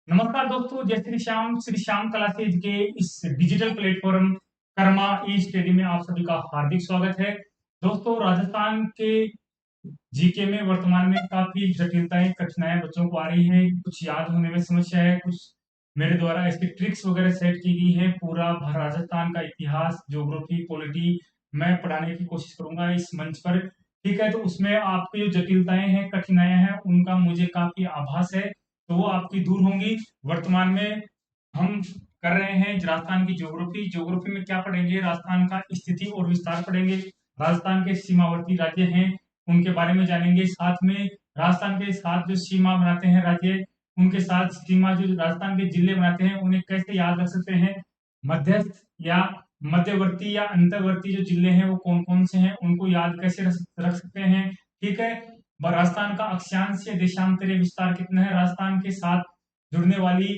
नमस्कार दोस्तों, जय श्री श्याम क्लासेज के इस डिजिटल प्लेटफॉर्म कर्मा ई स्टडी में आप सभी का हार्दिक स्वागत है। दोस्तों, राजस्थान के जीके में वर्तमान में काफी जटिलताएं कठिनाइयां बच्चों को आ रही है। कुछ याद होने में समस्या है, कुछ मेरे द्वारा इसकी ट्रिक्स वगैरह सेट की गई है। पूरा राजस्थान का इतिहास, ज्योग्राफी, पॉलिटी मैं पढ़ाने की कोशिश करूंगा इस मंच पर। ठीक है, तो उसमें आपकी जो जटिलताएं हैं, कठिनाइयां हैं, उनका मुझे काफी आभास है, तो वो आपकी दूर होंगी। वर्तमान में हम कर रहे हैं राजस्थान की ज्योग्राफी। ज्योग्राफी में क्या पढ़ेंगे? राजस्थान का स्थिति और विस्तार पढ़ेंगे। राजस्थान के सीमावर्ती राज्य हैं, उनके बारे में जानेंगे। साथ में राजस्थान के साथ जो सीमा बनाते हैं राज्य, उनके साथ सीमा जो राजस्थान के जिले बनाते हैं, उन्हें कैसे याद रख सकते हैं। मध्यस्थ या मध्यवर्ती या अंतर्वर्ती जो जिले हैं वो कौन कौन से हैं, उनको याद कैसे रख सकते हैं। ठीक है, राजस्थान का अक्षांश या देशांतरीय विस्तार कितना है। राजस्थान के साथ जुड़ने वाली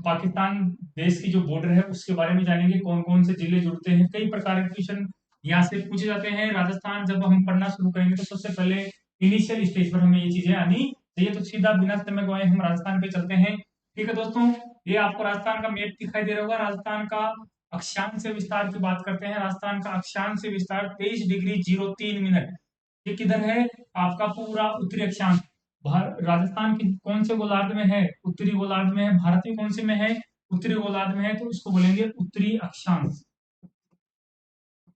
पाकिस्तान देश की जो बॉर्डर है उसके बारे में जानेंगे, कौन कौन से जिले जुड़ते हैं। कई प्रकार के क्वेश्चन यहाँ से पूछे जाते हैं। राजस्थान जब हम पढ़ना शुरू करेंगे तो सबसे पहले इनिशियल स्टेज पर हमें ये चीजें आनी चाहिए। तो सीधा बिना समय गवाए हम राजस्थान पे चलते हैं। ठीक है दोस्तों, ये आपको राजस्थान का मैप दिखाई दे रहा होगा। राजस्थान का अक्षांश से विस्तार की बात करते हैं। राजस्थान का अक्षांश से विस्तार 23 डिग्री 03 मिनट। ये किधर है? आपका पूरा उत्तरी अक्षांश। राजस्थान की कौन से गोलार्ध में है? उत्तरी गोलार्ध में है। भारत के कौन से में है? उत्तरी गोलार्ध में है, तो इसको बोलेंगे उत्तरी अक्षांश।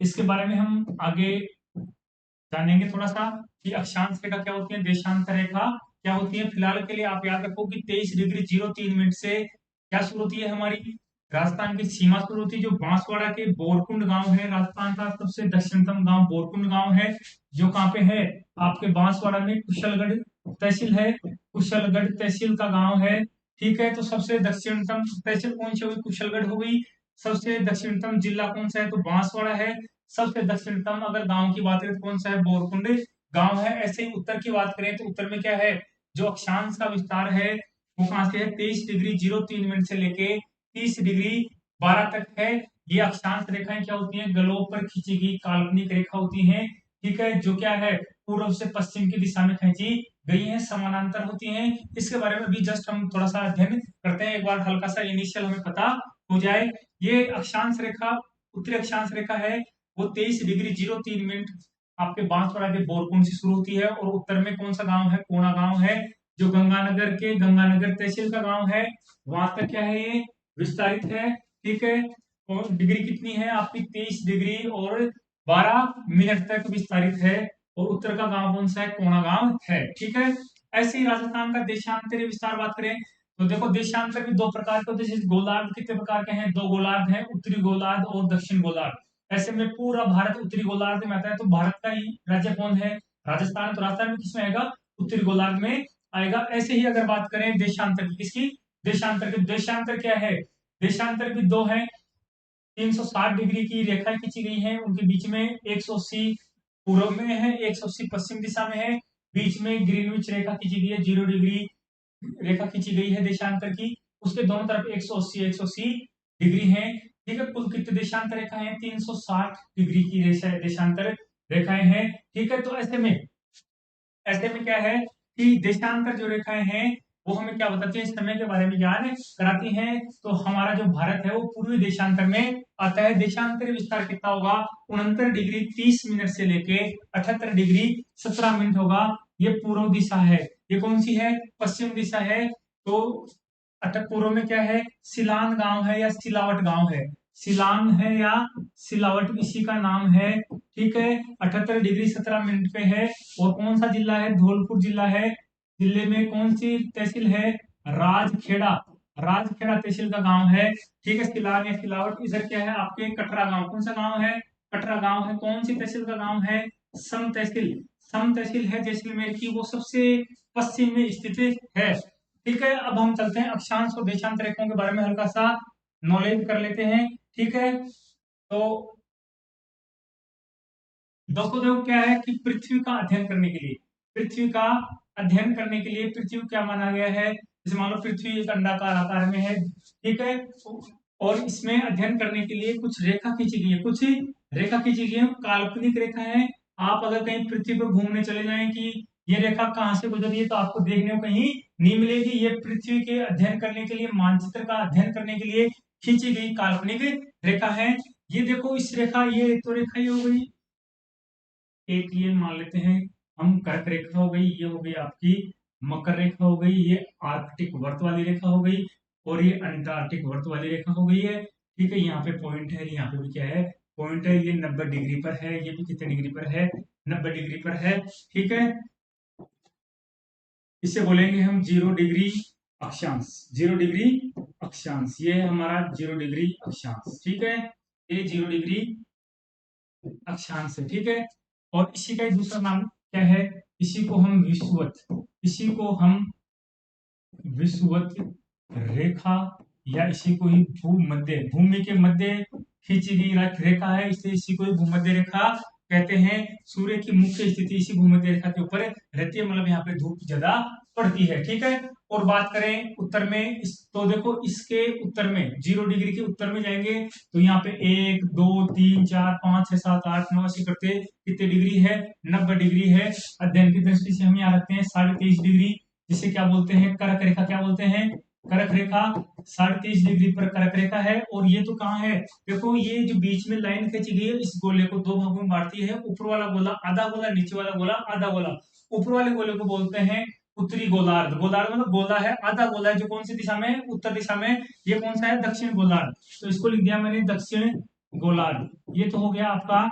इसके बारे में हम आगे जानेंगे थोड़ा सा कि अक्षांश रेखा क्या होती है, देशांतर रेखा क्या होती है। फिलहाल के लिए आप याद रखो कि 23 डिग्री 03 मिनट से क्या शुरू होती है हमारी राजस्थान की सीमा शुरू होती है। जो बांसवाड़ा के बोरकुंड गांव है, राजस्थान का सबसे दक्षिणतम गांव बोरकुंड गांव है, जो कहाँ पे है? आपके बांसवाड़ा में कुशलगढ़ तहसील है। कुशलगढ़ तहसील का गांव है। ठीक है, तो सबसे दक्षिणतम तहसील कौन सी होगी? कुशलगढ़ हो गई। सबसे दक्षिणतम जिला कौन सा है? तो बांसवाड़ा है। सबसे दक्षिणतम अगर गांव की बात करें तो कौन सा है? बोरकुंड गांव है। ऐसे ही उत्तर की बात करें तो उत्तर में क्या है? जो अक्षांश का विस्तार है वो कहां से है? 23 डिग्री 03 मिनट से लेके 30 डिग्री 12 तक है। ये अक्षांश रेखाएं क्या होती हैं? ग्लोब पर खींची गई काल्पनिक रेखा होती हैं। ठीक है, जो क्या है? पूर्व से पश्चिम की दिशा में खींची गई हैं, समानांतर होती हैं। इसके बारे में भी जस्ट हम थोड़ा सा अध्ययन करते हैं, एक बार हल्का सा इनिशियल हमें पता हो जाए। ये अक्षांश रेखा, उत्तरी अक्षांश रेखा है, वो 23 डिग्री 03 मिनट आपके बांसवाड़ा के बोरकुंड से शुरू होती है। और उत्तर में कौन सा गांव है? कोना गांव है, जो गंगानगर के गंगानगर तहसील का गांव है। वहां तक क्या है? ये विस्तारित है। ठीक है, और डिग्री कितनी है आपकी? 23 डिग्री और 12 मिनट तक विस्तारित है। और उत्तर का गांव कौन सा है? कोना गांव है। ठीक है, ऐसे ही राजस्थान का देशांतरीय विस्तार बात करें तो देखो, देशांतर भी दो प्रकार के होते हैं। जैसे गोलार्ध कितने प्रकार के हैं? दो गोलार्ध हैं, उत्तरी गोलार्ध और दक्षिण गोलार्ध। ऐसे में पूरा भारत उत्तरी गोलार्ध में आता है। तो भारत का ही राज्य कौन है? राजस्थान। तो राजस्थान में किसमें आएगा? उत्तरी गोलार्ध में आएगा। ऐसे ही अगर बात करें देशांतर की, किसकी? देशांतर की। देशांतर क्या है? देशांतर भी दो है। 360 डिग्री की रेखा खींची गई है, उनके बीच में 180 पूर्व में है, 180 पश्चिम दिशा में है। बीच में ग्रीनविच रेखा खींची गई है, 0 डिग्री रेखा खींची गई है देशांतर की। उसके दोनों तरफ 180 डिग्री है। ठीक है, कुल कितने देशांतर रेखाएं हैं? 360 डिग्री की देशांतर रेखाएं हैं। ठीक है, तो ऐसे में क्या है कि देशांतर जो रेखाएं हैं वो हमें क्या बताती है? समय के बारे में ज्ञान कराती हैं। तो हमारा जो भारत है वो पूर्वी देशांतर में आता है। देशांतर विस्तार कितना होगा? 69 डिग्री 30 मिनट से लेके 78 डिग्री 17 मिनट होगा। ये पूर्व दिशा है। ये कौन सी है? पश्चिम दिशा है। तो अटक पूर्व में क्या है? सिलान गांव है या सिलावट गांव है? सिलान है या सिलावट, इसी का नाम है। ठीक है, 78 डिग्री 17 मिनट पे है। और कौन सा जिला है? धौलपुर जिला है। जिले में कौन सी तहसील है? राजखेड़ा। राजखेड़ा तहसील का गांव है। ठीक है, सिलान या सिलावट इधर क्या है? आपके कटरा गांव। कौन सा गांव है? कटरा गांव है। कौन सी तहसील का गांव है? सम तहसील। सम तहसील है जैसलमेर की, वो सबसे पश्चिम में स्थित है। ठीक है, अब हम चलते हैं अक्षांश और देशांतर रेखाओं के बारे में हल्का सा नॉलेज कर लेते हैं। ठीक है, तो दोस्तों देखो क्या है कि पृथ्वी का अध्ययन करने के लिए, पृथ्वी का अध्ययन करने के लिए पृथ्वी को क्या माना गया है? जैसे मान लो पृथ्वी एक अंडाकार आकार में है। ठीक है, और इसमें अध्ययन करने के लिए कुछ रेखा खींची गई है, कुछ रेखा खींची गई है, काल्पनिक रेखा है। आप अगर कहीं पृथ्वी पर घूमने चले जाएं कि ये रेखा कहाँ से गुजरी है तो आपको देखने को कहीं नहीं मिलेगी। ये पृथ्वी के अध्ययन करने के लिए, मानचित्र का अध्ययन करने के लिए खींची गई काल्पनिक रेखा है। ये देखो इस रेखा, ये तो रेखा ये हो गई, एक ये मान लेते हैं हम कर्क रेखा हो गई, ये हो गई आपकी मकर रेखा हो गई, ये आर्कटिक वर्त वाली रेखा हो गई, और ये अंटार्कटिक वर्त वाली रेखा हो गई है। ठीक है, यहाँ पे पॉइंट है, यहाँ पे भी क्या है, पॉइंट है। ये 90 डिग्री पर है, ये भी कितने डिग्री पर है, 90 डिग्री पर है। ठीक है, इसे बोलेंगे हम 0 डिग्री अक्षांश, 0 डिग्री अक्षांश, ये है हमारा 0 डिग्री अक्षांश। ठीक है, ये 0 डिग्री अक्षांश है। ठीक है, और इसी का एक दूसरा नाम क्या है, इसी को हम विषुवत, इसी को हम विषुवत रेखा, या इसी को ही भूमध्य, भूमि के मध्य खींची गई रेखा है, इसलिए इसी को ही भूमध्य रेखा कहते हैं। सूर्य की मुख्य स्थिति इसी भूमध्य रेखा के ऊपर रहती है, मतलब यहाँ पे धूप ज्यादा पड़ती है। ठीक है, और बात करें उत्तर में, तो देखो इसके उत्तर में 0 डिग्री के उत्तर में जाएंगे तो यहाँ पे 1 2 3 4 5 6 7 8 9 ऐसे करते कितने डिग्री है, 90 डिग्री है। अध्ययन की दृष्टि से हम यहाँ रखते हैं 23.5 डिग्री, जिसे क्या बोलते हैं, कर्क रेखा। क्या बोलते हैं, कर्क रेखा। 23.5 डिग्री पर कर्क रेखा है। और ये तो कहाँ है, देखो ये जो बीच में लाइन खींची गई है, इस गोले को दो भागों में बांटती है, ऊपर वाला गोला आधा गोला, नीचे वाला गोला आधा गोला। ऊपर वाले गोले को बोलते हैं उत्तरी गोलार्ध, गोलार्ध मतलब गोला है, आधा गोला है, जो कौन सी दिशा में, उत्तर दिशा में। ये कौन सा है, दक्षिण गोलार्ध, तो इसको लिख दिया मैंने दक्षिण गोलार्ध। ये तो हो गया आपका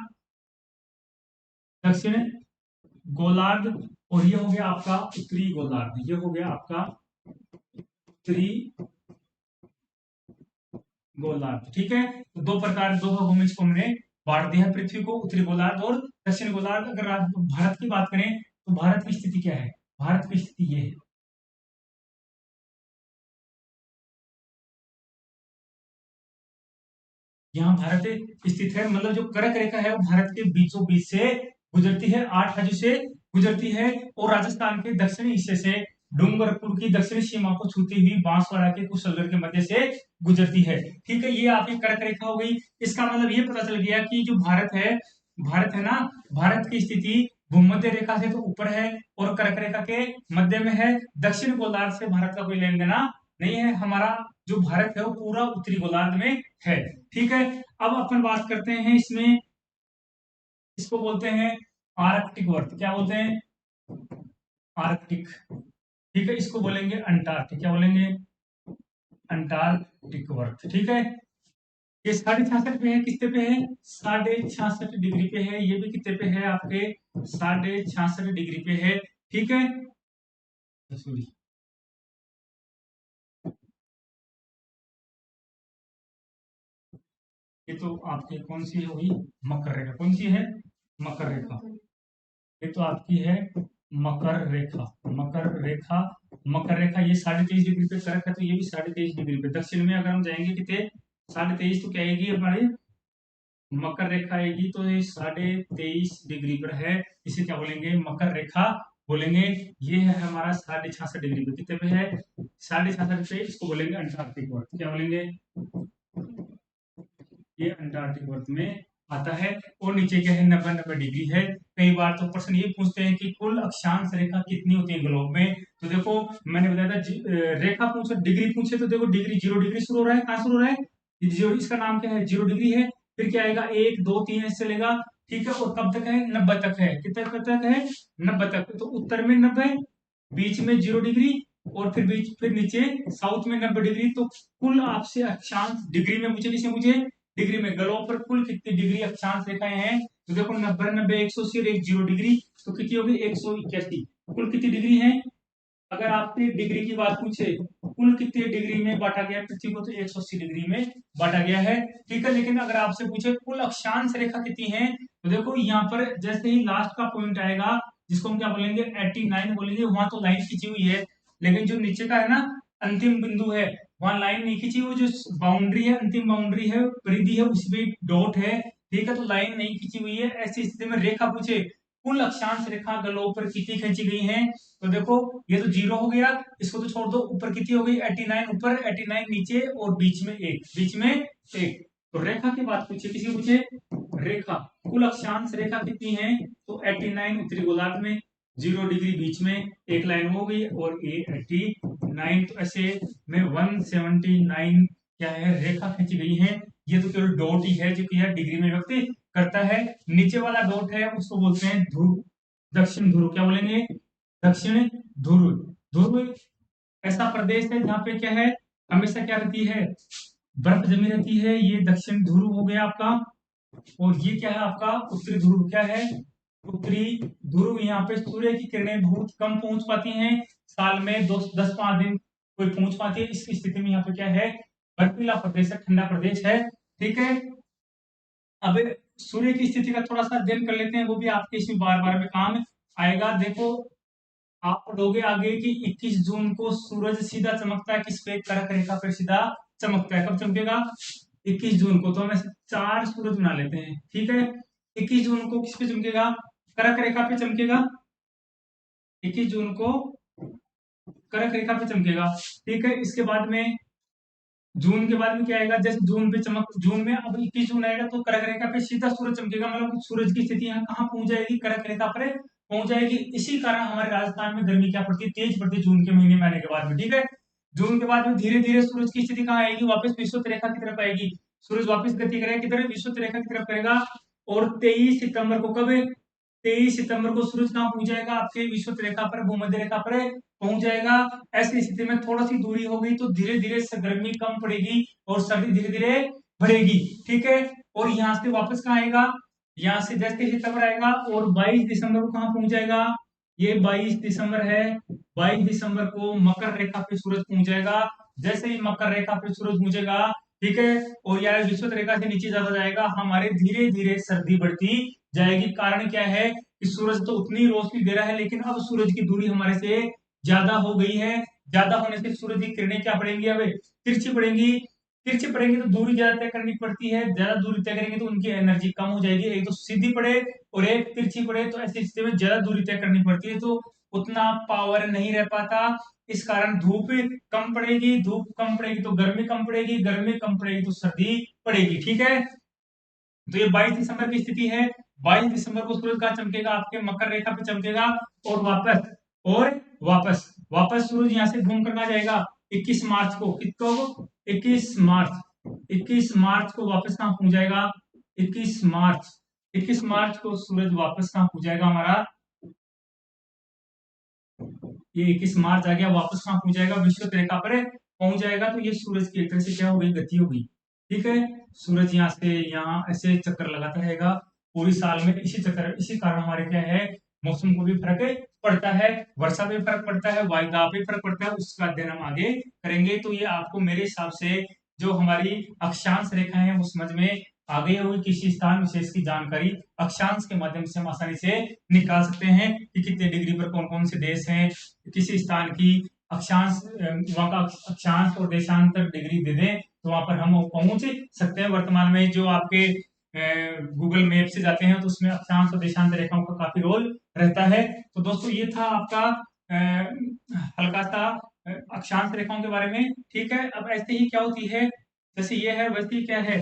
दक्षिण गोलार्ध, और ये हो गया आपका उत्तरी गोलार्ध, ये हो गया आपका उत्तरी गोलार्ध। ठीक है, तो दो प्रकार, दो भागों में इसको हमने बांट दिया पृथ्वी को, उत्तरी गोलार्ध और दक्षिण गोलार्ध। अगर भारत की बात करें तो भारत की स्थिति क्या है, भारत की स्थिति ये है, यहाँ भारत स्थित है, मतलब जो कर्क रेखा है वो भारत के बीचों बीच से गुजरती है, 8 राज्यों से गुजरती है, और राजस्थान के दक्षिणी हिस्से से डूंगरपुर की दक्षिणी सीमा को छूती हुई बांसवाड़ा के कुशलगढ़ के मध्य से गुजरती है। ठीक है, ये आपकी कर्क रेखा हो गई। इसका मतलब ये पता चल गया कि जो भारत है, भारत है ना, भारत की स्थिति भूमध्य रेखा से तो ऊपर है और कर्क रेखा के मध्य में है। दक्षिण गोलार्ध से भारत का कोई लेन देना नहीं है, हमारा जो भारत है वो पूरा उत्तरी गोलार्ध में है। ठीक है, अब अपन बात करते हैं इसमें, इसको बोलते हैं आर्कटिक वर्त। क्या बोलते हैं, आर्कटिक। ठीक है, इसको बोलेंगे अंटार्कटिक। क्या बोलेंगे, अंटार्कटिक वर्त। ठीक है, ये 66.5 पे है, कितने पे है, 66.5 डिग्री पे है। ये भी कितने पे है, आपके 66.5 डिग्री पे है। ठीक है, सॉरी, ये तो आपकी कौन सी होगी, मकर रेखा। कौन सी है, मकर रेखा। ये तो आपकी है मकर रेखा, मकर रेखा, मकर रेखा। ये 23.5 डिग्री पे कर्क है, तो ये भी 23.5 डिग्री पे। दक्षिण में अगर हम जाएंगे कितने, 23.5, तो क्या आएगी हमारी मकर रेखा आएगी, तो ये 23.5 डिग्री पर है। इसे क्या बोलेंगे, मकर रेखा बोलेंगे। ये है हमारा 66.5 डिग्री पे, कितने पे है, 66.5 पे। इसको बोलेंगे अंटार्कटिक वर्त। क्या बोलेंगे, ये अंटार्कटिक वर्त में आता है। और नीचे क्या है, 90 डिग्री है। कई बार तो प्रश्न ये पूछते हैं कि कुल अक्षांश रेखा कितनी होती है ग्लोब में, तो देखो मैंने बताया था रेखा पूछे, डिग्री पूछे, तो देखो डिग्री 0 डिग्री शुरू हो रहा है, कहाँ शुरू हो रहा है, जीरो, इसका नाम क्या है, 0 डिग्री है। फिर क्या आएगा, 1 2 3 ऐसे चलेगा। ठीक है, और कब तक है, 90 तक है। कितने तक है, 90 तक। तो उत्तर में 90, बीच में 0 डिग्री, और फिर बीच, फिर नीचे साउथ में 90 डिग्री। तो कुल आपसे अक्षांश डिग्री में पूछे, किसे मुझे, डिग्री में, ग्लोब पर कुल कितनी डिग्री अक्षांश रेखाएं हैं, तो देखो 90 90 180 और 1 0 डिग्री, तो कितनी होगी, 181। कुल कितनी डिग्री है, अगर आपसे डिग्री की बात पूछे, कुल कितने डिग्री में बांटा गया पृथ्वी को, तो 180 डिग्री में बांटा गया है। ठीक है, लेकिन अगर आपसे पूछे कुल अक्षांश रेखा कितनी है, तो देखो यहाँ पर जैसे ही लास्ट का पॉइंट आएगा, जिसको हम क्या बोलेंगे, 89 बोलेंगे, वहां तो लाइन खींची हुई है। लेकिन जो नीचे का है ना, अंतिम बिंदु है, वहां लाइन नहीं खींची, वो जो बाउंड्री है, अंतिम बाउंड्री है, परिधि है, उसमें डॉट है। ठीक है, तो लाइन नहीं खींची हुई है। ऐसी स्थिति में रेखा पूछे, कुल अक्षांश रेखा ग्लोब पर कितनी खींची गई है, तो देखो ये तो 0 हो गया, इसको तो छोड़ दो। ऊपर कितनी हो गई, 89 ऊपर, 89 नीचे, और बीच में 1, बीच में 1। तो रेखा की बात पूछे, किसी पूछे, रेखा, कुल अक्षांश रेखा कितनी है, तो 89 उत्तरी गोलार्ध में, 0 डिग्री बीच में एक लाइन हो गई और ये 89, तो ऐसे में 179 क्या है रेखा खींची गई है। ये तो केवल डॉट ही है जो कि है डिग्री में व्यक्त करता है। नीचे वाला डॉट है उसको बोलते हैं ध्रुव, दक्षिण ध्रुव। क्या बोलेंगे? दक्षिण ध्रुव। ध्रुव ऐसा प्रदेश है जहाँ पे क्या है, हमेशा क्या रहती है, बर्फ जमी रहती है। ये दक्षिण ध्रुव हो गया आपका। और ये क्या है आपका उत्तरी ध्रुव। क्या है? उत्तरी ध्रुव। यहाँ पे सूर्य की किरणें बहुत कम पहुंच पाती हैं, साल में 10-5 दिन कोई पहुंच पाती है। इस स्थिति में यहाँ पे क्या है, बर्फीला प्रदेश है, ठंडा प्रदेश है। ठीक है। अब सूर्य की स्थिति का थोड़ा सा अध्ययन कर लेते हैं, वो भी आपके इसमें बार बार में काम आएगा। देखो आप पढ़ोगे आगे कि 21 जून को सूरज सीधा चमकता है किस पे, कर्क रेखा पे सीधा चमकता है। कब चमकेगा? 21 जून को। तो हम ऐसे 4 सूरज बना लेते हैं। ठीक है। 21 जून को किस पे चमकेगा? कर्क रेखा पे चमकेगा। 21 जून को कर्क रेखा पे चमकेगा। ठीक है। इसके बाद में जून के बाद में क्या आएगा, जैसे जून पे चमक, जून में अब 21 जून आएगा तो कर्क रेखा पे सीधा सूरज चमकेगा। मतलब सूरज की स्थिति यहाँ कहाँ पहुंच जाएगी, कर्क रेखा पर पहुंच जाएगी। इसी कारण हमारे राजस्थान में गर्मी क्या पड़ती है, तेज पड़ती है जून के महीने में आने के बाद में। ठीक है। जून के बाद में धीरे धीरे सूरज की स्थिति कहाँ आएगी, वापस विषुवत रेखा की तरफ आएगी। सूरज वापस गति करेगा किधर, विषुवत रेखा की तरफ करेगा। और 23 सितंबर को, कब? 23 सितंबर को सूरज कहाँ पहुंच जाएगा, आपके विषुवत रेखा पर, भूमध्य रेखा पर पहुंच जाएगा। ऐसी स्थिति में थोड़ा सी दूरी हो गई तो धीरे धीरे गर्मी कम पड़ेगी और सर्दी धीरे धीरे बढ़ेगी। ठीक है। और यहाँ से वापस कहाँ आएगा, यहाँ से जैसे सितंबर आएगा और 22 दिसंबर को कहाँ पहुंच जाएगा, ये 22 दिसंबर है। 22 दिसंबर को मकर रेखा पे सूरज पहुंच जाएगा। जैसे ही मकर रेखा पे सूरज पहुंचेगा, ठीक है, और यार विषुवत रेखा से नीचे ज्यादा जाएगा, हमारे धीरे धीरे सर्दी बढ़ती जाएगी। कारण क्या है कि सूरज तो उतनी रोशनी दे रहा है लेकिन अब सूरज की दूरी हमारे से ज्यादा हो गई है। ज्यादा होने से सूरज की किरणें क्या पड़ेंगी, अब तिरछी पड़ेंगी। तिरछी पड़ेंगी तो दूरी ज्यादा तय करनी पड़ती है, ज्यादा दूरी तय करेंगे तो उनकी एनर्जी कम हो जाएगी। एक तो सीधी पड़े और एक तिरछी पड़े, तो ऐसी स्थिति में ज्यादा दूरी तय करनी पड़ती है, तो उतना पावर नहीं रह पाता। इस कारण धूप कम पड़ेगी, धूप कम पड़ेगी तो गर्मी कम पड़ेगी, गर्मी कम पड़ेगी तो सर्दी पड़ेगी। ठीक है। तो ये 22 दिसंबर की स्थिति है। 22 दिसंबर को सूरज कहाँ चमकेगा, आपके मकर रेखा पे चमकेगा। और वापस, और वापस वापस सूरज यहाँ से घूम कर कहाँ जाएगा, 21 मार्च को। किसको? 21 मार्च। 21 मार्च को वापस कहाँ पहुंच जाएगा, 21 मार्च। 21 मार्च को सूरज वापस कहाँ पहुंच जाएगा हमारा, ये 21 मार्च आ गया, वापस कहाँ पहुंच जाएगा, विषुवत रेखा पर पहुंच जाएगा। तो ये सूरज की एक तरह से क्या हो गई, गति हो गई। ठीक है। सूरज यहाँ से यहाँ ऐसे चक्कर लगाता रहेगा पूरी साल में। इसी चक्कर, इसी कारण हमारे क्या है, मौसम को भी फर्क पड़ता है, वर्षा पे फर्क पड़ता है, वायुदाब पे फर्क पड़ता है। उसका अध्ययन हम आगे करेंगे। तो ये आपको मेरे हिसाब से जो हमारी अक्षांश रेखा है वो समझ में आ गई होगी। किसी स्थान विशेष की जानकारी अक्षांश के माध्यम से हम आसानी से निकाल सकते हैं कि कितने डिग्री पर कौन कौन से देश हैं। किसी स्थान की अक्षांश, वहां का अक्षांश और देशांतर डिग्री दे दें तो वहां पर हम पहुंच सकते हैं। वर्तमान में जो आपके गूगल मैप से जाते हैं तो उसमें अक्षांश और देशांत रेखाओं का काफी रोल रहता है। तो दोस्तों ये था आपका हल्का सा अक्षांश रेखाओं के बारे में। ठीक है। अब ऐसे ही क्या होती है, जैसे ये है वैसे ही क्या है,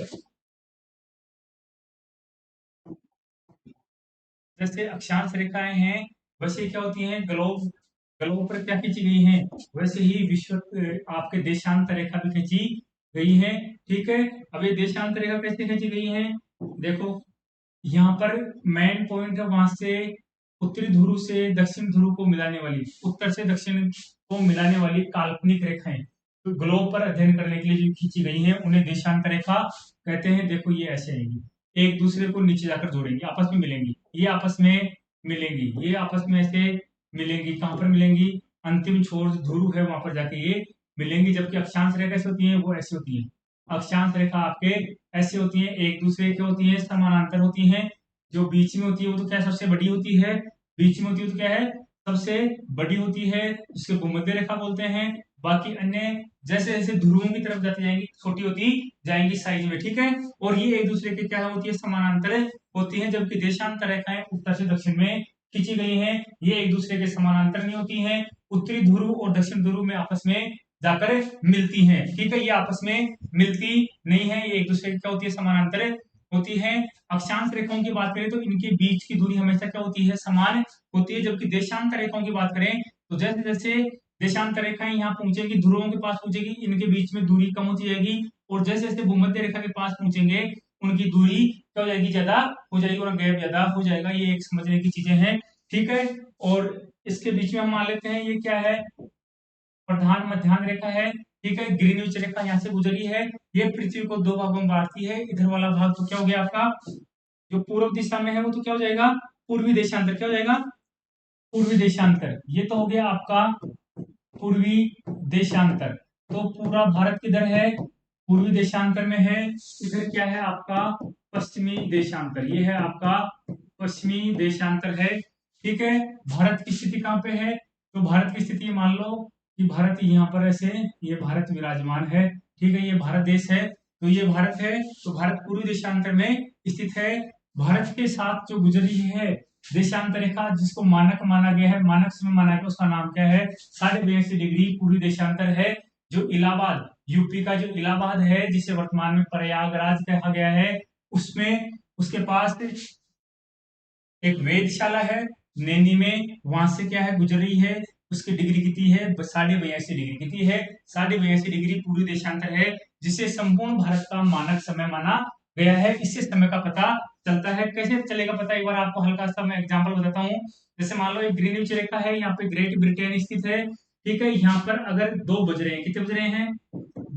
जैसे अक्षांश रेखाएं हैं वैसे क्या होती हैं, ग्लोब, ग्लोब पर क्या खींची गई हैं, वैसे ही विश्व आपके देशांतर रेखा भी खींची गई है। ठीक है। अब ये देशांतर रेखा कैसे खींची गई है, देखो यहाँ पर मेन पॉइंट है, वहां से उत्तरी ध्रुव से दक्षिण ध्रुव को मिलाने वाली, उत्तर से दक्षिण को मिलाने वाली काल्पनिक रेखाएं तो ग्लोब पर अध्ययन करने के लिए जो खींची गई है उन्हें देशांतर रेखा कहते हैं। देखो ये ऐसे आएगी, एक दूसरे को नीचे जाकर जोड़ेंगी, आपस में मिलेंगी, ये आपस में मिलेंगी, ये आपस में ऐसे मिलेंगी। कहां पर मिलेंगी, अंतिम छोर ध्रुव है वहां पर जाके ये मिलेंगी। जबकि अक्षांश रेखा ऐसी होती है, वो ऐसी होती है। अक्षांश रेखा आपके ऐसे होती है, एक दूसरे की होती है, समानांतर होती है। जो बीच में होती है वो तो क्या सबसे बड़ी होती है, बीच में होती है तो क्या है, सबसे बड़ी होती है, उसके भूमध्य रेखा बोलते हैं। बाकी अन्य जैसे जैसे ध्रुवों की तरफ जाती जाएंगी छोटी होती जाएंगी साइज में। ठीक है। और ये एक दूसरे के क्या होती है, समानांतर होती है। जबकि देशांतर रेखाएं उत्तर से दक्षिण में खींची गई हैं, ये एक दूसरे के समानांतर नहीं होती हैं। उत्तरी ध्रुव और दक्षिण ध्रुव में आपस में जाकर मिलती हैं। ठीक है। ये आपस में मिलती नहीं है, ये एक दूसरे की क्या होती है, समानांतर होती है। अक्षांश रेखाओं की बात करें तो इनके बीच की दूरी हमेशा क्या होती है, समान होती है। जबकि देशांतर रेखाओं की बात करें तो जैसे जैसे देशांतर रेखाएं यहाँ पहुंचेगी, ध्रुवों के पास पहुंचेगी, इनके बीच में दूरी कम होती जाएगी। और जैसे जैसे भूमध्य रेखा के पास पहुंचेंगे उनकी दूरी क्या हो जाएगी, ज्यादा हो जाएगी और गैप ज्यादा हो जाएगा। ये एक समझने की चीजें हैं, ठीक है। और इसके बीच में हम मान लेते हैं ये क्या है, प्रधान मध्यान्ह रेखा है, ठीक है। ग्रीनविच रेखा यहाँ से गुजरी है, ये पृथ्वी को दो भागों में बांटती है। इधर वाला भाग तो क्या हो गया आपका, जो पूर्व दिशा में है वो तो क्या हो जाएगा, पूर्वी देशांतर, क्या हो जाएगा, पूर्वी देशांतर। ये तो हो गया आपका पूर्वी देशांतर। तो पूरा भारत किधर है, पूर्वी देशांतर में है। इधर क्या है आपका, पश्चिमी देशांतर। ये है आपका पश्चिमी देशांतर है, ठीक है। भारत की स्थिति कहाँ पे है, तो भारत की स्थिति मान लो कि भारत यहाँ पर ऐसे, ये भारत विराजमान है, ठीक है। ये भारत देश है, तो ये भारत है, तो भारत पूर्वी देशांतर में स्थित है। भारत के साथ जो गुजरी है देशांतर रेखा, जिसको मानक माना गया है, मानक समय माना गया, उसका नाम क्या है, 82.5 डिग्री पूर्वी देशांतर है। जो इलाहाबाद, यूपी का जो इलाहाबाद है, जिसे वर्तमान में प्रयागराज कहा गया है, उसमें उसके पास एक वेधशाला है नैनी में, वहां से क्या है गुजर रही है। उसकी डिग्री कितनी है, 82.5 डिग्री। कितनी है, 82.5 डिग्री पूर्वी देशांतर है, जिसे संपूर्ण भारत का मानक समय माना गया है। इससे समय का पता चलता है। कैसे चलेगा पता, एक बार आपको हल्का सा मैं एग्जांपल बताता हूँ। जैसे मान लो एक ग्रीनविच रेखा है, यहाँ पे ग्रेट ब्रिटेन स्थित है, ठीक है। यहाँ पर अगर 2 बज रहे हैं, कितने बज रहे हैं,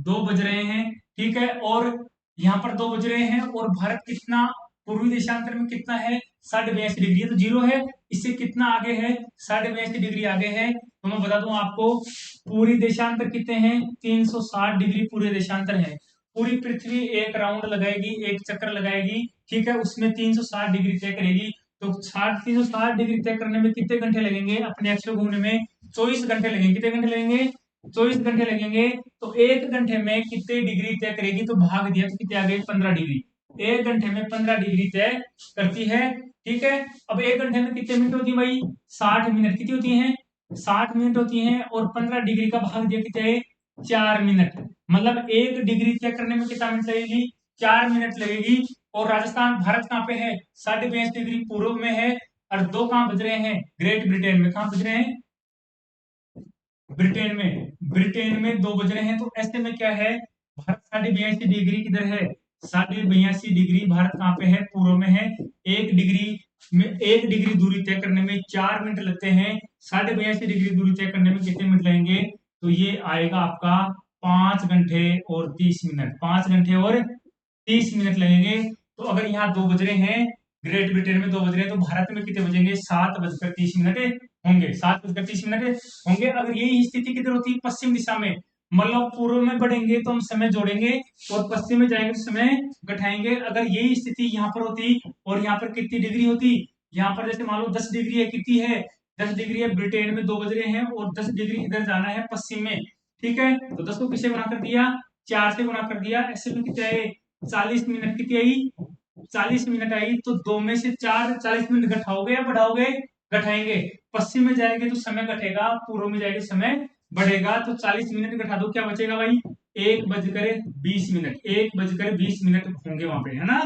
2 बज रहे हैं, ठीक है। और यहाँ पर 2 बज रहे हैं, और भारत कितना पूर्वी देशांतर में कितना है, 82.5 डिग्री, तो जीरो है। इससे कितना आगे है, 82.5 डिग्री आगे है। तो मैं बता दूं आपको, पूरी देशांतर कितने हैं, 360 डिग्री पूरे देशांतर है। पूरी पृथ्वी एक राउंड लगाएगी, एक चक्कर लगाएगी, ठीक है, उसमें 360 डिग्री तय करेगी। तो 360 डिग्री तय करने में कितने घंटे लगेंगे, अपने अक्ष को घूमने में 24 घंटे लगेंगे। कितने घंटे लगेंगे, 24 घंटे लगेंगे। तो एक घंटे में कितने डिग्री तय करेगी, तो भाग दिया तो कितने आ गए, 15 डिग्री। एक घंटे में 15 डिग्री तय करती है, ठीक है। अब एक घंटे में कितने मिनट होती है भाई, 60 मिनट। कितनी होती हैं, 60 मिनट होती हैं। और 15 डिग्री का भाग दिया कितने, 4 मिनट। मतलब एक डिग्री तय करने में कितना मिनट लगेगी, 4 मिनट लगेगी। और राजस्थान, भारत कहाँ पे है, 82.5 डिग्री पूर्व में है। और 2 कहाँ बज रहे हैं, ग्रेट ब्रिटेन में। कहाँ बज रहे हैं, ब्रिटेन में। ब्रिटेन में 2 बज रहे हैं। तो ऐसे में क्या है, भारत 82.5 डिग्री किधर है, 82.5 डिग्री भारत कहाँ पे है, पूर्व में है। एक डिग्री में, एक डिग्री दूरी तय करने में 4 मिनट लगते हैं। 82.5 डिग्री दूरी तय करने में कितने मिनट लगेंगे, तो ये आएगा आपका 5 घंटे और 30 मिनट। 5 घंटे और 30 मिनट लगेंगे। तो अगर यहाँ 2 बज रहे हैं, ग्रेट ब्रिटेन में 2 बज रहे हैं, तो भारत में कितने बजेंगे, 7:30 होंगे। 7:30 होंगे। अगर यही स्थिति किधर होती है, पश्चिम दिशा में, मतलब पूर्व में बढ़ेंगे तो हम समय जोड़ेंगे, और पश्चिम में जाएंगे तो समय घटाएंगे। अगर यही स्थिति यहाँ पर होती, और यहाँ पर कितनी डिग्री होती, यहाँ पर जैसे मान लो 10 डिग्री है, कितनी है, 10 डिग्री है, ब्रिटेन में 2 बज रहे हैं, और 10 डिग्री इधर जाना है पश्चिम में, ठीक है। तो 10 को किससे गुणा कर दिया, 4 से गुणा कर दिया। ऐसे में कितने आए, 40 मिनट। कितनी आई, 40 मिनट आई। तो 2 में से 4, 40 मिनट घटाओगे या बढ़ाओगे, घटाएंगे। पश्चिम में जाएंगे तो समय घटेगा, पूर्व में जाएंगे समय बढ़ेगा। तो 40 मिनट घटा दो, क्या बचेगा भाई, 1:20। 1:20 होंगे वहां पे, है ना।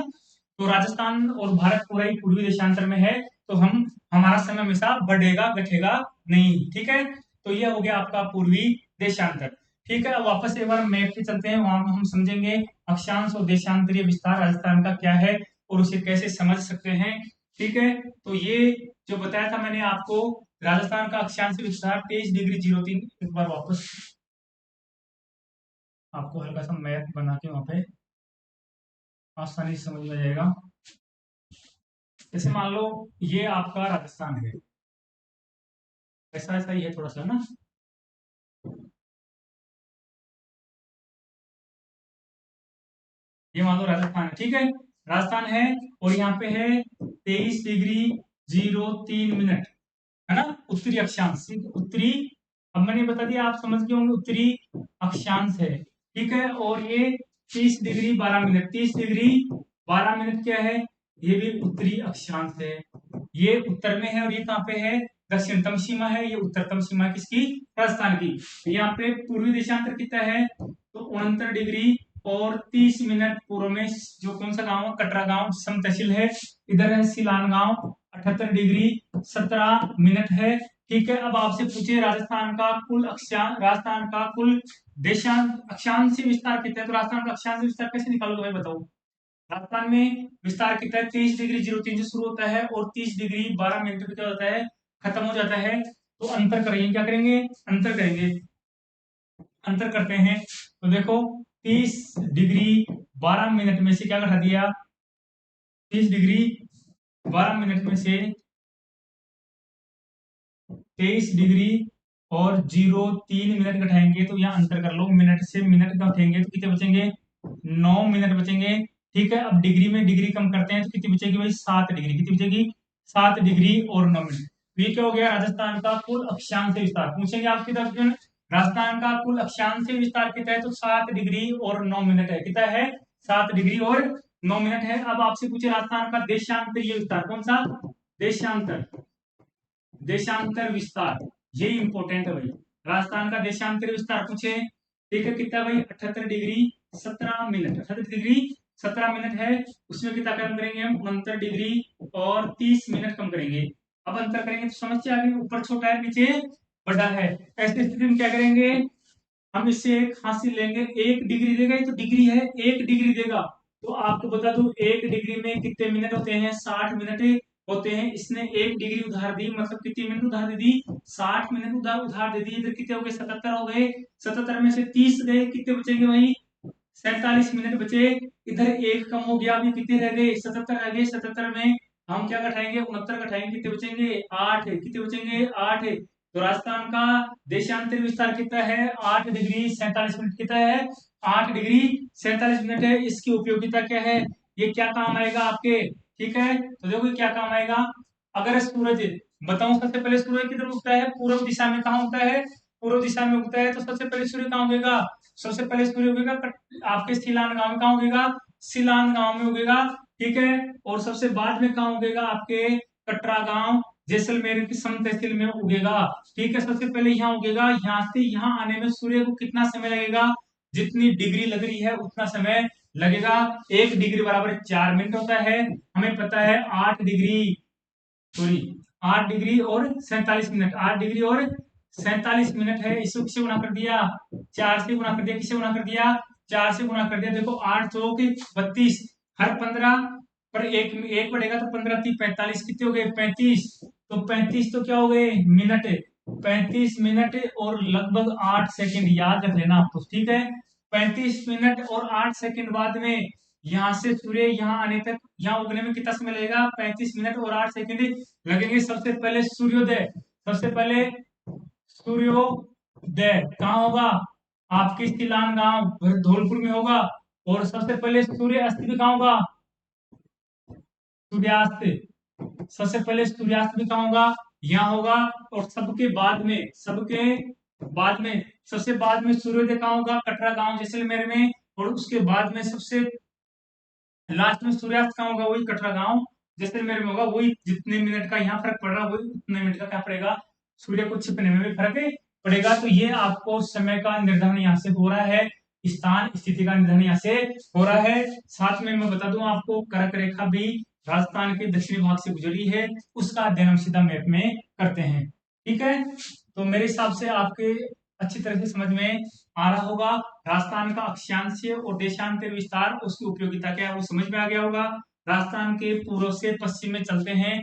तो राजस्थान और भारत पूरा ही पूर्वी देशांतर में है, तो हमारा समय हमेशा बढ़ेगा, घटेगा नहीं, ठीक है। तो ये हो गया आपका पूर्वी देशांतर, ठीक है। अब वापस एक बार मैप पे चलते हैं, वहां हम समझेंगे अक्षांश और देशांतरीय विस्तार राजस्थान का क्या है और उसे कैसे समझ सकते हैं, ठीक है। तो ये जो बताया था मैंने आपको, राजस्थान का अक्षांश विस्तार 23°03। एक बार वापस आपको हल्का सा मैप बना के वहां पे आसानी से समझ में आ जाएगा। जैसे मान लो ये आपका राजस्थान है, ऐसा ऐसा ही है थोड़ा सा ना। ये मान लो राजस्थान है, ठीक है, राजस्थान है। और यहाँ पे है 23°03, है ना, उत्तरी अक्षांश, उत्तरी। अब मैंने बता दिया, आप समझ गए होंगे, उत्तरी अक्षांश है, ठीक है। और ये 30°12। 30°12 क्या है, ये भी उत्तरी अक्षांश है। ये उत्तर में है, और ये कहाँ पे है, दक्षिणतम सीमा है। ये उत्तरतम सीमा किसकी, राजस्थान की। यहाँ पे पूर्वी देशांतर कितना है, तो 69 डिग्री और 30 मिनट पूर्व में जो कौन सा गांव है, कटरा गांव सम तहसील है। इधर है सिलान गांव 78 डिग्री 17 मिनट है। ठीक है, अब आपसे पूछे राजस्थान का कुल अक्षांश, राजस्थान का कुल देशांत अक्षांश विस्तार कितना है, तो राजस्थान का अक्षांश विस्तार कैसे निकालोगे भाई बताओ। राजस्थान में विस्तार कितना है, 23 डिग्री 03 से शुरू होता है और 30 डिग्री 12 मिनट पे क्या होता है, खत्म हो जाता है। तो अंतर करेंगे, क्या करेंगे, अंतर करेंगे, अंतर करते हैं। तो देखो 30 डिग्री 12 मिनट में से क्या घटा दिया, 30 डिग्री 12 मिनट में से 23 डिग्री और 03 मिनट घटाएंगे तो यहाँ अंतर कर लो, मिनट से मिनट घटाएंगे तो कितने बचेंगे, 9 मिनट बचेंगे। ठीक है, अब डिग्री में डिग्री कम करते हैं तो कितनी बचेगी भाई, 7 डिग्री, कितनी बचेगी, 7 डिग्री और 9 मिनट। तो ये क्या हो गया, राजस्थान का कुल अक्षांश विस्तार। पूछेंगे आपकी तरफ क्वेश्चन, राजस्थान का कुल अक्षांश विस्तार कितना है, तो 7 डिग्री और 9 मिनट है। कितना है, 7 डिग्री और 9 मिनट है। अब आपसे पूछे राजस्थान का देशांतरीय विस्तार, कौन सा, देशांतर, देशांतर विस्तार, ये इंपॉर्टेंट है भाई। राजस्थान का देशांतर विस्तार पूछे, ठीक है, कितना भाई, 78 डिग्री 17 मिनट, 78 डिग्री 17 मिनट है। उसमें कितना कम करेंगे हम, 69 डिग्री और 30 मिनट कम करेंगे। अब अंतर करेंगे तो समस्या आ गई, ऊपर छोटा है नीचे बड़ा है। ऐसी स्थिति में क्या करेंगे, हम इससे एक हासिल लेंगे, 1 डिग्री देगा, ये तो डिग्री है, 1 डिग्री देगा तो आपको बता दूं 1 डिग्री में कितने मिनट होते हैं, 60 मिनट होते हैं। इसने 1 डिग्री उधार दी, मतलब कितनी मिनट उधार दे दी, 60 मिनट उधार दे दी। इधर कितने हो गए, 77 हो गए, 77 में से 30 गए, कितने बचेंगे भाई, 47 मिनट बचे। इधर एक कम हो गया, अभी कितने रह गए, 77 रह गए। 77 में हम क्या घटाएंगे, 69 घटाएंगे, कितने बचेंगे, 8, कितने बचेंगे, 8। तो राजस्थान का देशांतर विस्तार कितना है, 8 डिग्री 47 मिनट, कितना है, 8 डिग्री 47 मिनट है। इसकी उपयोगिता क्या है, ये क्या काम आएगा आपके, ठीक है, तो देखो क्या काम आएगा। अगर सूरज, बताऊं सबसे पहले सूरज किधर उगता है, पूर्व दिशा में, कहाँ उगता है, पूर्व दिशा में उगता है। तो सबसे पहले सूर्य कहाँ उगेगा, सबसे पहले सूर्य उगेगा आपके सिलान गांव में, कहाँ उगेगा, सिलान गांव में उगेगा। ठीक है, और सबसे बाद में कहाँ उगेगा, आपके कटरा गांव जैसलमेर की सम तहसील में उगेगा। ठीक है, सबसे पहले यहाँ उगेगा, यहाँ से यहाँ आने में सूर्य को कितना समय लगेगा, जितनी डिग्री लग रही है उतना समय लगेगा। 1 डिग्री बराबर 4 मिनट होता है। हमें पता है 8 डिग्री, सॉरी 8 डिग्री और 47 मिनट, 8 डिग्री और 47 मिनट है। इसको किसे गुना कर दिया, 4 से गुना कर दिया, किसे गुना कर दिया, 4 से गुना कर दिया। देखो 8 चौक 32, हर 15 पर एक एक बढ़ेगा तो 15 3 45, कितने हो गए, 35। तो 35 तो क्या हो गए, मिनट, 35 मिनट और लगभग 8 सेकंड, याद रख लेना आपको, ठीक है। 35 मिनट और 8 सेकंड बाद में यहाँ से सूर्य यहाँ आने तक, यहाँ उगने में कितना समय लगेगा, 35 मिनट और 8 सेकंड लगेंगे। सबसे पहले सूर्योदय, सबसे पहले सूर्योदय कहाँ होगा, आपके सिलान गांव धौलपुर में होगा। और सबसे पहले सूर्य अस्त भी कहाँ होगा, सूर्यास्त, सबसे पहले सूर्यास्त भी कहाँ होगा, यहाँ होगा। और सबके बाद में, सबके बाद में, सबसे बाद में सूर्योदय कहाँ होगा, कटरा गांव जैसलमेर में। और उसके बाद में सबसे लास्ट में सूर्यास्त कहाँ होगा, वही कटरा गांव जैसलमेर में होगा। वही जितने मिनट का यहाँ फर्क पड़ रहा है, वही उतने मिनट का क्या पड़ेगा, सूर्य को छिपने में भी फर्क पड़ेगा। तो ये आपको समय का निर्धारण यहाँ से हो रहा है, स्थान स्थिति का निर्धारण यहाँ से हो रहा है। साथ में मैं बता दूं आपको, कर्क रेखा भी राजस्थान के दक्षिणी भाग से गुजरी है, उसका अध्ययन हम सीधा मैप में करते हैं। ठीक है, तो मेरे हिसाब से आपके अच्छी तरह से समझ में आ रहा होगा। राजस्थान का अक्षांशीय और देशांतर विस्तार, उसकी उपयोगिता क्या है वो समझ में आ गया होगा। राजस्थान के पूर्व से पश्चिम में चलते हैं,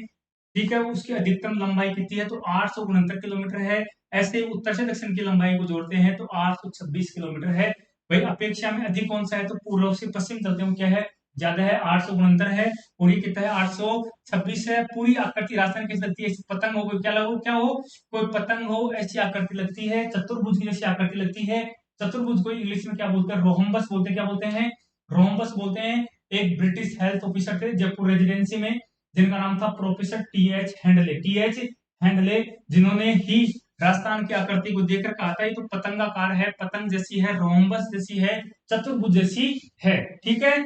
ठीक है, उसकी अधिकतम लंबाई कितनी है, तो 869 किलोमीटर है। ऐसे उत्तर से दक्षिण की लंबाई को जोड़ते हैं तो 826 किलोमीटर है। भाई अपेक्षा में अधिक कौन सा है, तो पूर्व से पश्चिम चलते हैं क्या है, ज्यादा है, 869 है। और ये कितना है, 826 है। पूरी आकृति राजस्थान कैसी लगती है, पतंग हो, कोई क्या लगो, क्या हो, कोई पतंग हो, ऐसी आकृति लगती है, चतुर्भुज की जैसी आकृति लगती है। चतुर्भुज को इंग्लिश में क्या बोलते हैं, रोहम्बस बोलते हैं, क्या बोलते हैं, रोहम्बस बोलते हैं। एक ब्रिटिश हेल्थ ऑफिसर थे जयपुर रेजिडेंसी में, जिनका नाम था professor TH. Handle, TH. Handle, जिन्होंने ही राजस्थान की आकृति को देखकर कहा था ये तो पतंगाकार है, पतंग जैसी है, रोहम्बस जैसी है, चतुर्भुज जैसी है। ठीक है,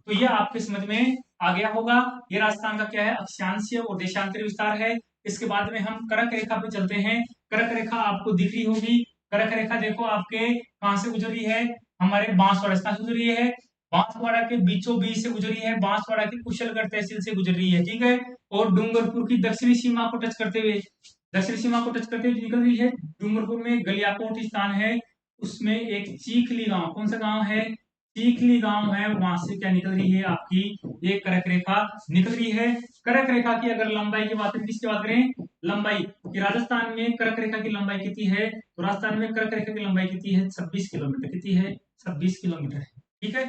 तो ये आपके समझ में आ गया होगा। ये राजस्थान का क्या है, अक्षांशीय और देशांतरीय विस्तार है। इसके बाद में हम कर्क रेखा पे चलते हैं। कर्क रेखा आपको दिख रही होगी, कर्क रेखा देखो आपके कहां से गुजरी है, हमारे बांसवाड़ा से गुजरी है, बांसवाड़ा के बीचों बीच से गुजरी है, बांसवाड़ा की कुशलगढ़ तहसील से गुजरी है, ठीक है। और डूंगरपुर की दक्षिणी सीमा को टच करते हुए, दक्षिणी सीमा को टच करते हुए निकल रही है। डूंगरपुर में गलियाकोट स्थान है, उसमें एक चीखली गांव, कौन सा गांव है, चीखली गांव है, वहां से क्या निकल रही है आपकी ये कर्क रेखा निकल रही है। कर्क रेखा की अगर लंबाई की बात करें, किसकी बात करें, लंबाई कि राजस्थान में कर्क रेखा की लंबाई कितनी है, तो राजस्थान में कर्क रेखा की लंबाई कितनी है, 26 किलोमीटर, कितनी है, 26 किलोमीटर, ठीक है।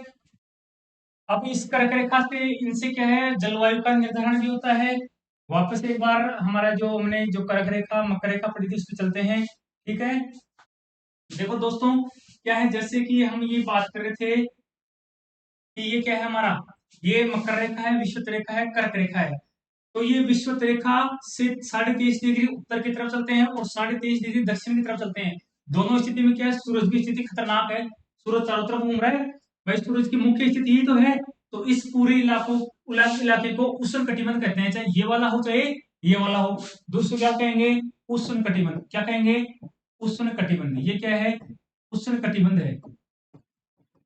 अब इस कर्क रेखा से इनसे क्या है, जलवायु का निर्धारण भी होता है। वापस एक बार हमारा जो हमने जो कर्क रेखा मकर रेखा पढ़ी थी उस पर चलते हैं, ठीक है। देखो दोस्तों क्या है, जैसे कि हम ये बात कर रहे थे कि ये क्या है हमारा, ये मकर रेखा है, विषुवत रेखा है, कर्क रेखा है। तो ये विषुवत रेखा से 23.5 डिग्री उत्तर की तरफ चलते हैं और 23.5 डिग्री दक्षिण की तरफ चलते हैं। दोनों स्थिति में क्या है, सूरज की स्थिति खतरनाक है, सूरज चारों तरफ घूम रहा है, भाई सूरज की मुख्य स्थिति ही तो है। तो इस पूरे इलाके को उष्ण कटिबंध कहते हैं, चाहे ये वाला हो चाहे ये वाला हो। दोस्तों क्या कहेंगे, उष्ण कटिबंध, क्या कहेंगे, उष्ण कटिबंध। ये क्या है, उष्ण कटिबंध है,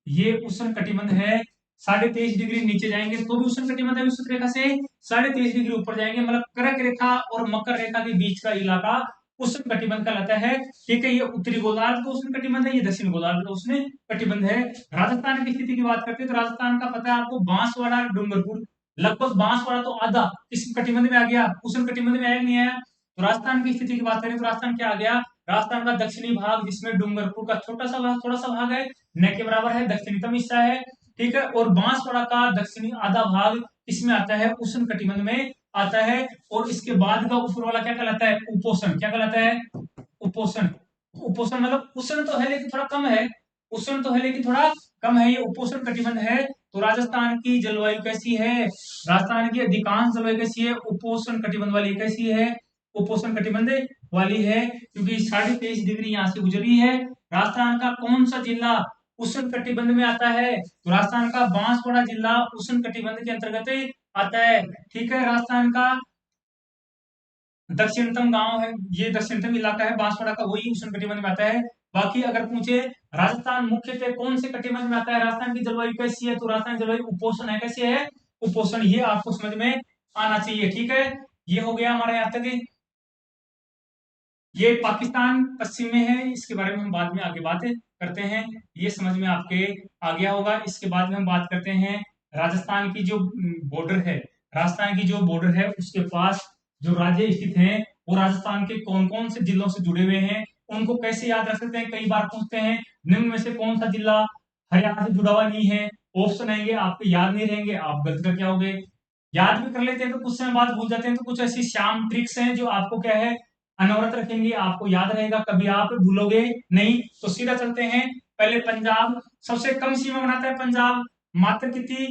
ये उष्ण कटिबंध है। 23.5 डिग्री नीचे जाएंगे तो भी उष्ण कटिबंध है, विषुवत रेखा से 23.5 डिग्री ऊपर जाएंगे, मतलब कर्क रेखा और मकर रेखा के बीच का इलाका उष्ण कटिबंध कहलाता है, ठीक है। ये उत्तरी गोलार्ध का उष्ण कटिबंध है, ये दक्षिण गोलार्ध का उष्ण कटिबंध है। राजस्थान की स्थिति की बात करते हैं तो राजस्थान का पता है आपको, बांसवाड़ा डूंगरपुर, लगभग बांसवाड़ा तो आधा इस कटिबंध में आ गया, उष्ण कटिबंध में आया नहीं आया। तो राजस्थान की स्थिति की बात करें तो राजस्थान क्या आ गया, राजस्थान का दक्षिणी भाग जिसमें डूंगरपुर का छोटा सा भाग, थोड़ा सा भाग है, न के बराबर है, दक्षिणतम हिस्सा है, ठीक है। और बांसवाड़ा का दक्षिणी आधा भाग इसमें आता है, उष्ण कटिबंध में आता है। और इसके बाद का ऊपर वाला क्या कहलाता है, उपोषण, क्या कहलाता है, उपोषण। उपोषण मतलब उष्ण तो है लेकिन थोड़ा कम है, उष्ण तो है लेकिन थोड़ा कम है, ये उपोषण कटिबंध है। तो राजस्थान की जलवायु कैसी है, राजस्थान की अधिकांश जलवायु कैसी है, उपोषण कटिबंध वाली कैसी है, उपोषण कटिबंध वाली है, क्योंकि 23.5 डिग्री यहाँ से गुजरी है। राजस्थान का कौन सा जिला उष्ण कटिबंध में आता है, तो राजस्थान का बांसवाड़ा जिला उष्ण कटिबंध के अंतर्गत आता है, ठीक है। राजस्थान का दक्षिणतम गांव है, ये दक्षिणतम इलाका है बांसवाड़ा का, वही उष्ण कटिबंध में आता है। बाकी अगर पूछे राजस्थान मुख्यतः कौन से कटिबंध में आता है, राजस्थान की जलवायु कैसी है, तो राजस्थान की जलवायु उपोषण है, कैसी है, उपोषण, ये आपको समझ में आना चाहिए, ठीक है। ये हो गया हमारे यहाँ तक। ये पाकिस्तान पश्चिम में है, इसके बारे में हम बाद में आगे बात करते हैं, ये समझ में आपके आ गया होगा। इसके बाद में हम बात करते हैं राजस्थान की जो बॉर्डर है, राजस्थान की जो बॉर्डर है उसके पास जो राज्य स्थित हैं, वो राजस्थान के कौन कौन से जिलों से जुड़े हुए हैं, उनको कैसे याद रख सकते हैं, कई बार पूछते हैं निम्न में से कौन सा जिला हरियाणा से जुड़ा हुआ नहीं है, ऑप्शन आएंगे आपको याद नहीं रहेंगे, आप गलत करके आओगे। याद भी कर लेते हैं तो कुछ समय बाद भूल जाते हैं, तो कुछ ऐसी श्याम ट्रिक्स हैं जो आपको क्या है अनवरत रखेंगे, आपको याद रहेगा, कभी आप भूलोगे नहीं। तो सीधा चलते हैं, पहले पंजाब सबसे कम सीमा बनाता है, पंजाब मात्र कितनी,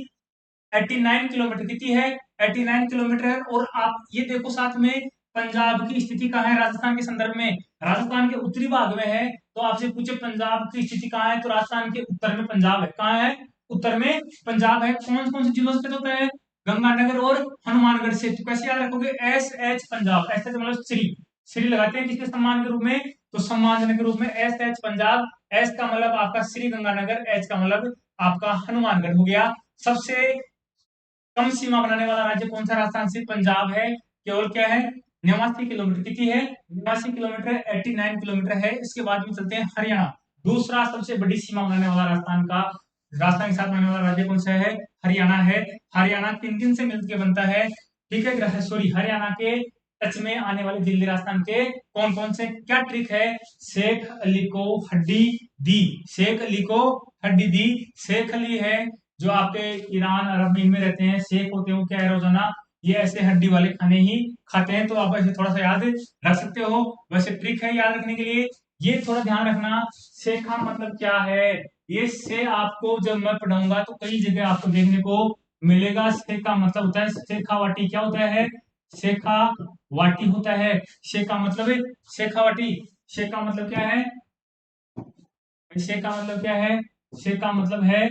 89 किलोमीटर, कितनी है, 89 किलोमीटर है। और आप ये देखो साथ में पंजाब की स्थिति कहाँ है राजस्थान के संदर्भ में, राजस्थान के उत्तरी भाग में है। तो आपसे पूछे पंजाब की स्थिति कहाँ है, तो राजस्थान के उत्तर में पंजाब है, कहाँ है, उत्तर में पंजाब है। कौन कौन से जिलों से होता है, गंगानगर और हनुमानगढ़ से। तो कैसे याद रखोगे, S H Punjab, S H मतलब श्री, श्री लगाते हैं किसके सम्मान के रूप में, तो सम्मान के रूप में एस एच पंजाब, एस का मतलब आपका श्री गंगानगर, एच का मतलब आपका हनुमानगढ़ हो गया। सबसे कम सीमा बनाने वाला राज्य कौन सा, राजस्थान से पंजाब है, केवल क्या है 89 किलोमीटर, कितनी है 89 किलोमीटर, 89 किलोमीटर है। इसके बाद में चलते हैं हरियाणा, दूसरा सबसे बड़ी सीमा बनाने वाला राजस्थान का, राजस्थान के साथ बनाने वाला राज्य कौन सा है, हरियाणा है। हरियाणा किन किन से मिलकर बनता है, ठीक है, सॉरी हरियाणा के टच में आने वाले दिल्ली राजस्थान के कौन कौन से, क्या ट्रिक है, शेख अली को हड्डी दी, शेख अली को हड्डी दी। शेख अली है जो आपके ईरान अरब में रहते हैं, शेख होते हैं वो क्या है रोजाना ये ऐसे हड्डी वाले खाने ही खाते हैं, तो आप ऐसे थोड़ा सा याद रख सकते हो। वैसे ट्रिक है याद रखने के लिए, ये थोड़ा ध्यान रखना, शेखा मतलब क्या है, ये से आपको जब मैं पढ़ाऊंगा तो कई जगह आपको देखने को मिलेगा। शेखा मतलब होता है शेखावाटी, क्या होता है, शेखा वाटी होता है, शेखा मतलब शेखावाटी, शेखा मतलब क्या है, शेखा मतलब क्या है, शेखा मतलब है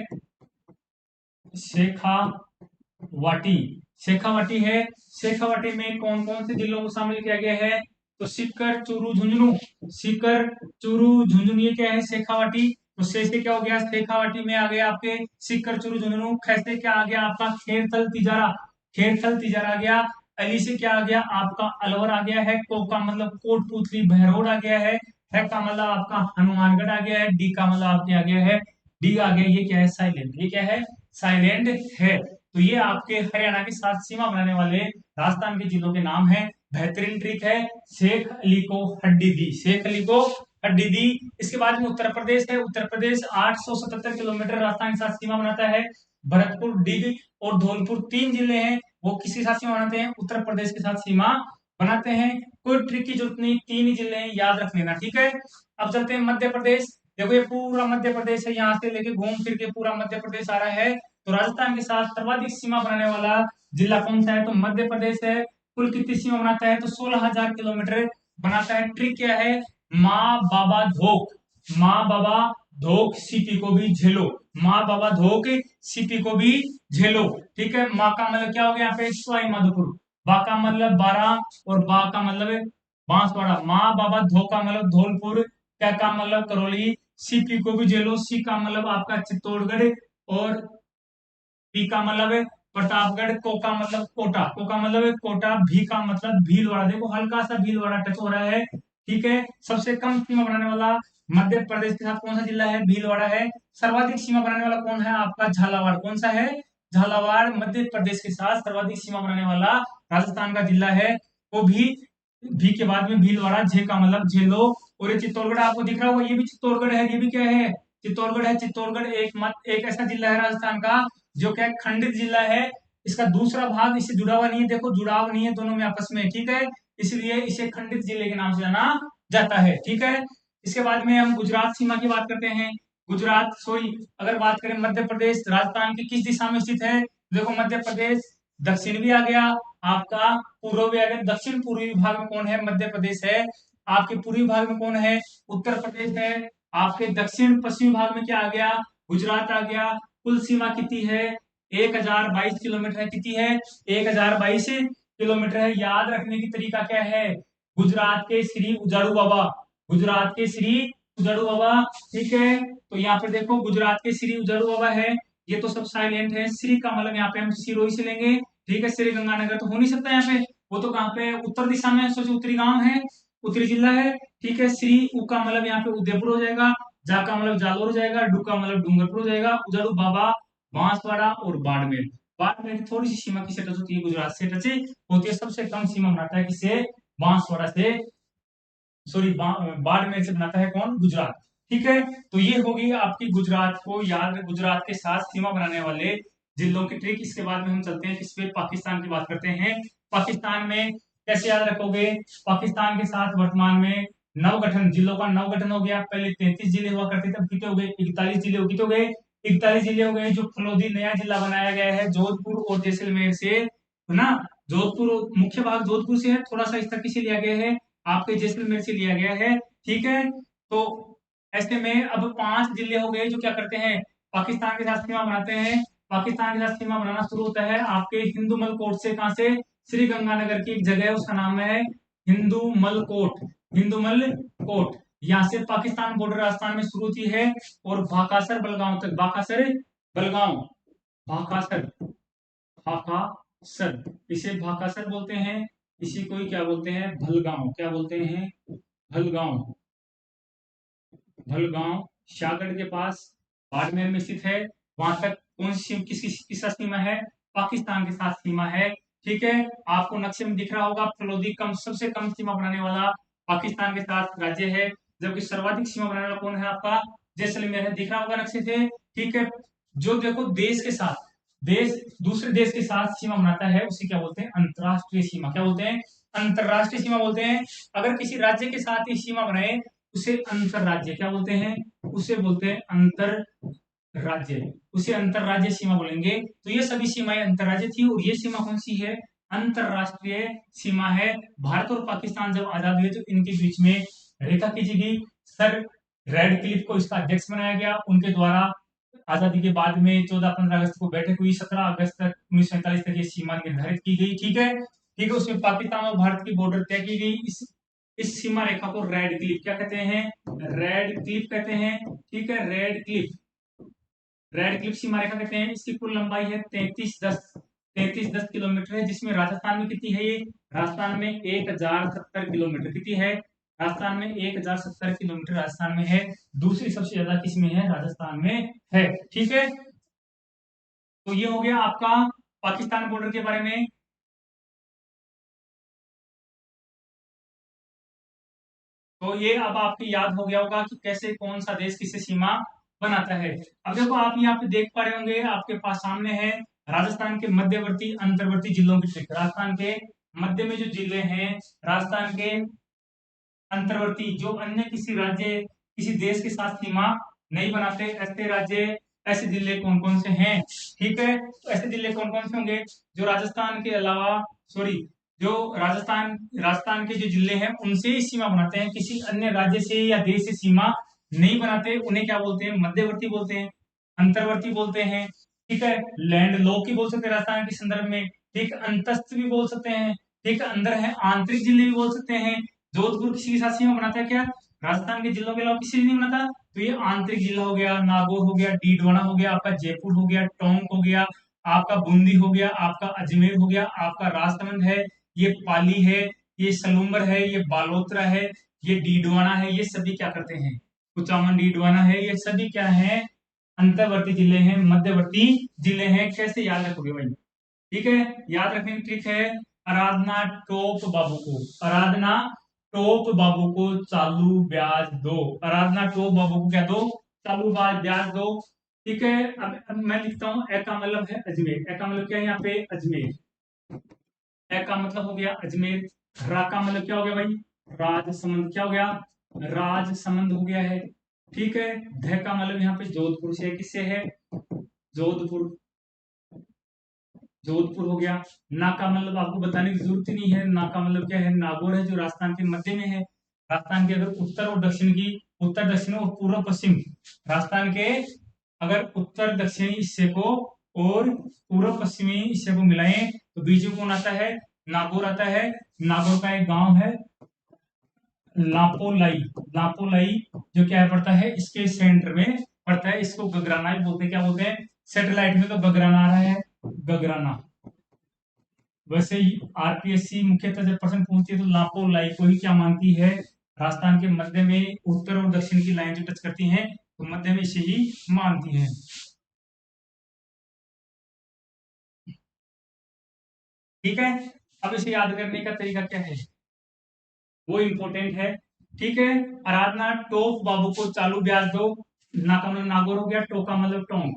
शेखावाटी, शेखावाटी है। शेखावाटी में कौन कौन से जिलों को शामिल किया गया है, तो सीकर चूरू झुंझुनू, सीकर चूरू झुंझुनू ये क्या है शेखावाटी। तो से क्या हो गया शेखावाटी में आ गया आपके सीकर चूरू झुंझुनू। ख से क्या आ गया आपका खेरथल तिजारा, खेरथल तिजारा आ गया। अली से क्या आ गया आपका अलवर आ गया है। को का मतलब कोटपुतली बहरोड आ गया है का मतलब आपका हनुमानगढ़ आ गया है। डी का मतलब आपके आ गया है, डी आ गया ये क्या है साइलेंट, ये क्या है साइलेंट है। तो ये आपके हरियाणा के साथ सीमा बनाने वाले राजस्थान के जिलों के नाम है। बेहतरीन ट्रिक है, शेख अली को हड्डी दी, शेख अली को हड्डी दी। इसके बाद में उत्तर प्रदेश है, उत्तर प्रदेश 877 किलोमीटर राजस्थान के साथ सीमा बनाता है। भरतपुर, डिग और धौलपुर तीन जिले हैं, वो किसके साथ सीमा बनाते हैं उत्तर प्रदेश के साथ सीमा बनाते हैं। कोई ट्रिक की जरूरत नहीं, तीन ही जिले हैं याद रख लेना, ठीक है। अब चलते हैं मध्य प्रदेश। देखो ये पूरा मध्य प्रदेश है, यहाँ से लेके घूम फिर के पूरा मध्य प्रदेश आ रहा है। तो राजस्थान के साथ सर्वाधिक सीमा बनाने वाला जिला कौन सा है, तो मध्य प्रदेश है। कुल कितनी सीमा बनाता है, तो 16,000 किलोमीटर बनाता है। ट्रिक क्या है, माँ बाबा धोक, माँ बाबा धोक सीपी को भी झेलो, माँ बाबा धोक सीपी को भी झेलो, ठीक है। माँ का मतलब क्या हो गया यहाँ पे सवाई माधोपुर, बा का मतलब 12 और बा का मतलब बांसवाड़ा। माँ बाबा धो का मतलब धौलपुर, क्या का मतलब करौली, सीपी को भी झेलो, सी का मतलब आपका चित्तौड़गढ़ और पी का मतलब है प्रतापगढ़, को का मतलब कोटा, को का मतलब है कोटा, भी का मतलब भीलवाड़ा। देखो हल्का सा भीलवाड़ा टच हो रहा है, ठीक है। सबसे कम सीमा बनाने वाला मध्य प्रदेश के साथ कौन सा जिला है, भीलवाड़ा है। सर्वाधिक सीमा बनाने वाला कौन है आपका झालावाड़, कौन सा है झालावाड़। मध्य प्रदेश के साथ सर्वाधिक सीमा बनाने वाला राजस्थान का जिला है वो भी के बाद में भीलवाड़ा, झे का मतलब झेलो। और ये चित्तौड़गढ़ आपको दिख रहा होगा, ये भी चित्तौड़गढ़ है, ये भी क्या है चित्तौड़गढ़ है। चित्तौड़गढ़ एक ऐसा जिला है राजस्थान का जो क्या खंडित जिला है। इसका दूसरा भाग इससे जुड़ा हुआ नहीं है, देखो जुड़ाव नहीं है दोनों में आपस में, ठीक है। इसलिए इसे खंडित जिले के नाम से जाना जाता है, ठीक है। इसके बाद में हम गुजरात सीमा की बात करते हैं। गुजरात सॉरी, अगर बात करें मध्य प्रदेश राजस्थान की किस दिशा में स्थित है, देखो मध्य प्रदेश दक्षिण भी आ गया आपका, पूर्व भी आ गया। दक्षिण पूर्वी विभाग में कौन है, मध्य प्रदेश है। आपके पूर्वी विभाग में कौन है, उत्तर प्रदेश है। आपके दक्षिण पश्चिम भाग में क्या आ गया, गुजरात आ गया। कुल सीमा कितनी है, 1022 किलोमीटर है। कितनी है, 1022 किलोमीटर है। याद रखने की तरीका क्या है, गुजरात के श्री उजाड़ू बाबा, गुजरात के श्री उजाड़ू बाबा, ठीक है। तो यहाँ पे देखो गुजरात के श्री उजाड़ू बाबा है, ये तो सब साइलेंट है। श्री का मतलब यहाँ पे हम सिरोही से लेंगे, ठीक है। श्री गंगानगर तो हो नहीं सकता यहाँ पे, वो तो कहाँ पे उत्तर दिशा में, सोचो उत्तरी गांव है, उत्तरी जिला है, ठीक है। श्री उ का मतलब यहाँ पे उदयपुर हो जाएगा, जा का मतलब जालोर हो जाएगा, डू का मतलब डूंगरपुर हो जाएगा, उजाड़ू बाबा बांसवाड़ा और बाड़मेर। बाड़मेर की थोड़ी सी सीमा किससे टच होती है, गुजरात से टच होती है। सबसे कम सीमा बनाता है किससे, बांसवाड़ा से, सॉरी बाड़मेर से बनाता है कौन, गुजरात, ठीक है। तो ये होगी आपकी गुजरात को याद, गुजरात के साथ सीमा बनाने वाले जिलों की ट्रिक। इसके बाद में हम चलते हैं किस पे, पाकिस्तान की बात करते हैं। पाकिस्तान में कैसे याद रखोगे, पाकिस्तान के साथ वर्तमान में नवगठन, जिलों का नवगठन हो गया। पहले 33 जिले हुआ करते थे, अब कितने हो गए 41 जिले, हो कितने हो गए 41 जिले हो गए। जो फलोदी नया जिला बनाया गया है जोधपुर और जैसलमेर से, है ना। जोधपुर मुख्य भाग जोधपुर से है, थोड़ा सा इस तक से लिया गया है, आपके जैसलमेर से लिया गया है, ठीक है। तो ऐसे में अब 5 जिले हो गए जो क्या करते हैं, पाकिस्तान के साथ सीमा बनाते हैं। पाकिस्तान के साथ सीमा बनाना शुरू होता है आपके हिंदूमल कोट से, कहां से, श्री गंगानगर की एक जगह है उसका नाम है हिंदूमल कोट, हिंदूमल कोट। यहाँ से पाकिस्तान बॉर्डर राजस्थान में शुरू होती है और भाकासर बलगांव तक, भाकासर बलगांव, भाकासर, भाकासर, इसे भाकासर बोलते हैं। इसी को ही क्या बोलते हैं, भलगांव, क्या बोलते हैं, भलगांव, भलगांव शाहगढ़ के पास बाड़मेर में स्थित है। वहां तक कौन सी किसका सीमा है, पाकिस्तान के साथ सीमा है, ठीक है। आपको नक्शे में दिख रहा होगा फलोदी कम, सबसे कम सीमा बनाने वाला पाकिस्तान के साथ राज्य है, जबकि सर्वाधिक सीमा बनाने वाला कौन है आपका, जैसलमेर है, दिख रहा होगा नक्शे से, ठीक है। जो देखो देश के साथ, देश दूसरे देश के साथ सीमा बनाता है उसे क्या बोलते हैं, अंतरराष्ट्रीय सीमा, क्या बोलते हैं, अंतरराष्ट्रीय सीमा बोलते हैं। अगर किसी राज्य के साथ ही सीमा बनाए उसे अंतर राज्य क्या बोलते हैं, उसे बोलते हैं अंतर राज्य, उसे अंतरराज्य सीमा बोलेंगे। तो ये सभी सीमाएं अंतरराज्य थी और ये सीमा कौन सी है, अंतरराष्ट्रीय सीमा है। भारत और पाकिस्तान जब आजाद हुए तो इनके बीच में रेखा खींची गई। सर रेडक्लिफ को इसका अध्यक्ष बनाया गया, उनके द्वारा आजादी के बाद में 14-15 अगस्त को बैठक हुई, 17 अगस्त तक 1947 तक ये सीमा निर्धारित की गई, ठीक है। ठीक है, उसमें पाकिस्तान और भारत की बॉर्डर तय की गई। इस इस सीमा रेखा को रेड क्लिफ क्या कहते हैं? रेड क्लिफ कहते हैं। ठीक है, रेड क्लिफ, रेड क्लिफ सीमा रेखा कहते हैं। इसकी कुल लंबाई है 3310 किलोमीटर है, जिसमें राजस्थान में कितनी है? ये राजस्थान में 1070 किलोमीटर कितनी है? राजस्थान में 1070 किलोमीटर राजस्थान में है। दूसरी सबसे ज्यादा किसमें है? राजस्थान में है। ठीक है, तो ये हो गया आपका पाकिस्तान बॉर्डर के बारे में। तो ये अब आपको याद हो गया होगा कि कैसे कौन सा देश किससे सीमा बनाता है। अब देखो आप यहाँ पे देख पा रहे होंगे, आपके पास सामने है राजस्थान के मध्यवर्ती अंतर्वर्ती जिलों की ट्रिक। राजस्थान के मध्य में जो जिले हैं, राजस्थान के अंतर्वर्ती जो अन्य किसी राज्य किसी देश के साथ सीमा नहीं बनाते, ऐसे राज्य ऐसे जिले कौन कौन से हैं? ठीक है, तो ऐसे जिले कौन कौन से होंगे जो राजस्थान के अलावा, सॉरी, जो राजस्थान के जो जिले हैं उनसे ही सीमा बनाते हैं, किसी अन्य राज्य से या देश से सीमा नहीं बनाते, उन्हें क्या बोलते हैं? मध्यवर्ती बोलते हैं, अंतर्वर्ती बोलते हैं। ठीक है, लैंड लॉक की बोल सकते हैं राजस्थान के संदर्भ में। ठीक, अंतस्थ भी बोल सकते हैं। ठीक, अंदर है आंतरिक जिले भी बोल सकते हैं। जोधपुर किसी के साथ सीमा बनाता है क्या? राजस्थान के जिलों के अलावा किसी से नहीं बनाता, तो ये आंतरिक जिला हो गया, नागौर हो गया, डीडवाना हो गया, आपका जयपुर हो गया, टोंक हो गया, आपका बूंदी हो गया, आपका अजमेर हो गया, आपका राजसमंद है, ये पाली है, ये सलूम्बर है, ये बालोतरा है, ये डीडवाना है, ये सभी क्या करते हैं? कुचामन डीडवाना है, ये सभी क्या है? अंतर्वर्ती जिले हैं, मध्यवर्ती जिले हैं। कैसे याद रखोगे भाई? ठीक है, याद रखने की ट्रिक है, आराधना टोप बाबू को, आराधना टोप बाबू को चालू ब्याज दो, आराधना टोप बाबू को क्या दो? चालू ब्याज दो। ठीक है, अब मैं लिखता हूं, ए का मतलब है अजमेर, ए का मतलब क्या है यहाँ पे? अजमेर, ए का मतलब हो गया अजमेर, रा का मतलब क्या हो गया भाई? राजसमंद, क्या हो गया? राजसमंद हो गया है। ठीक है, ध का मतलब यहाँ पे जोधपुर से, किससे है? जोधपुर, जोधपुर हो गया। ना का मतलब आपको बताने की जरूरत ही नहीं है, ना का मतलब क्या है? नागौर है, जो राजस्थान के मध्य में है। राजस्थान के अगर उत्तर और दक्षिण की, उत्तर दक्षिण और पूर्व पश्चिम, राजस्थान के अगर उत्तर दक्षिणी हिस्से को और पूर्व पश्चिमी हिस्से को मिलाएं तो बीच में कौन आता है? नागौर आता है। नागौर का एक गांव है लापोलाई, लापोलाई, जो क्या है पड़ता है इसके सेंटर में पड़ता है। इसको गगराना भी बोलते हैं। क्या बोलते हैं? सैटेलाइट में तो गगराना आ रहा है, गगराना। वैसे ही आरपीएससी मुख्यतः जब प्रश्न पूछती है तो लापोलाई को ही क्या मानती है? राजस्थान के मध्य में उत्तर और दक्षिण की लाइन जो टच करती हैं, तो मध्य में इसे ही मानती हैं। ठीक है, अब इसे याद करने का तरीका क्या है, वो इंपॉर्टेंट है। ठीक है, आराधना टोप बाबू को चालू ब्याज दो। ना का मतलब नागौर हो गया, टो का मतलब टोंक,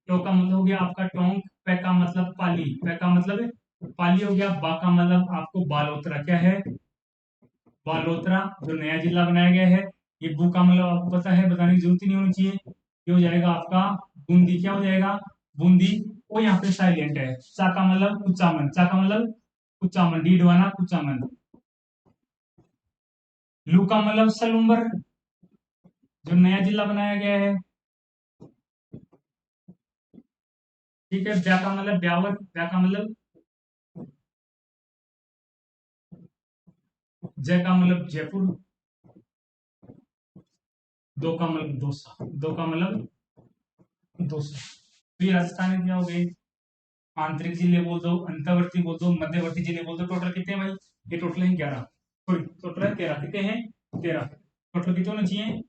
टो का मतलब हो गया आपका टोंक, पे का मतलब पाली, पे का मतलब पाली हो गया, बा का मतलब आपको बालोतरा, क्या है? बालोतरा, जो नया जिला बनाया गया है। ये बू का मतलब आपको पता है, बताने की जरूरत ही नहीं होनी चाहिए। ये हो जाएगा आपका बूंदी, क्या हो जाएगा? बूंदी। वो यहाँ पे साइलेंट है। चा का मतलब कुचामन, चा का मतलब कुचामन, डीडवाना कुचामन। लू का मतलब सलूम्बर, जो नया जिला बनाया गया है। ठीक है, ब्या का मतलब ब्यावर, ब्या का मतलब जय का मतलब जयपुर, दो का मतलब दोसा, दो का मतलब दोसा। तो ये राजस्थान में क्या हो गए? आंतरिक जिले बोल दो, अंतर्वर्ती बोल दो, मध्यवर्ती जिले बोल दो। टोटल कितने हैं भाई? ये टोटल है 11, सॉरी टोटल है 13। कितने हैं? 13। टोटल कितने होने चाहिए?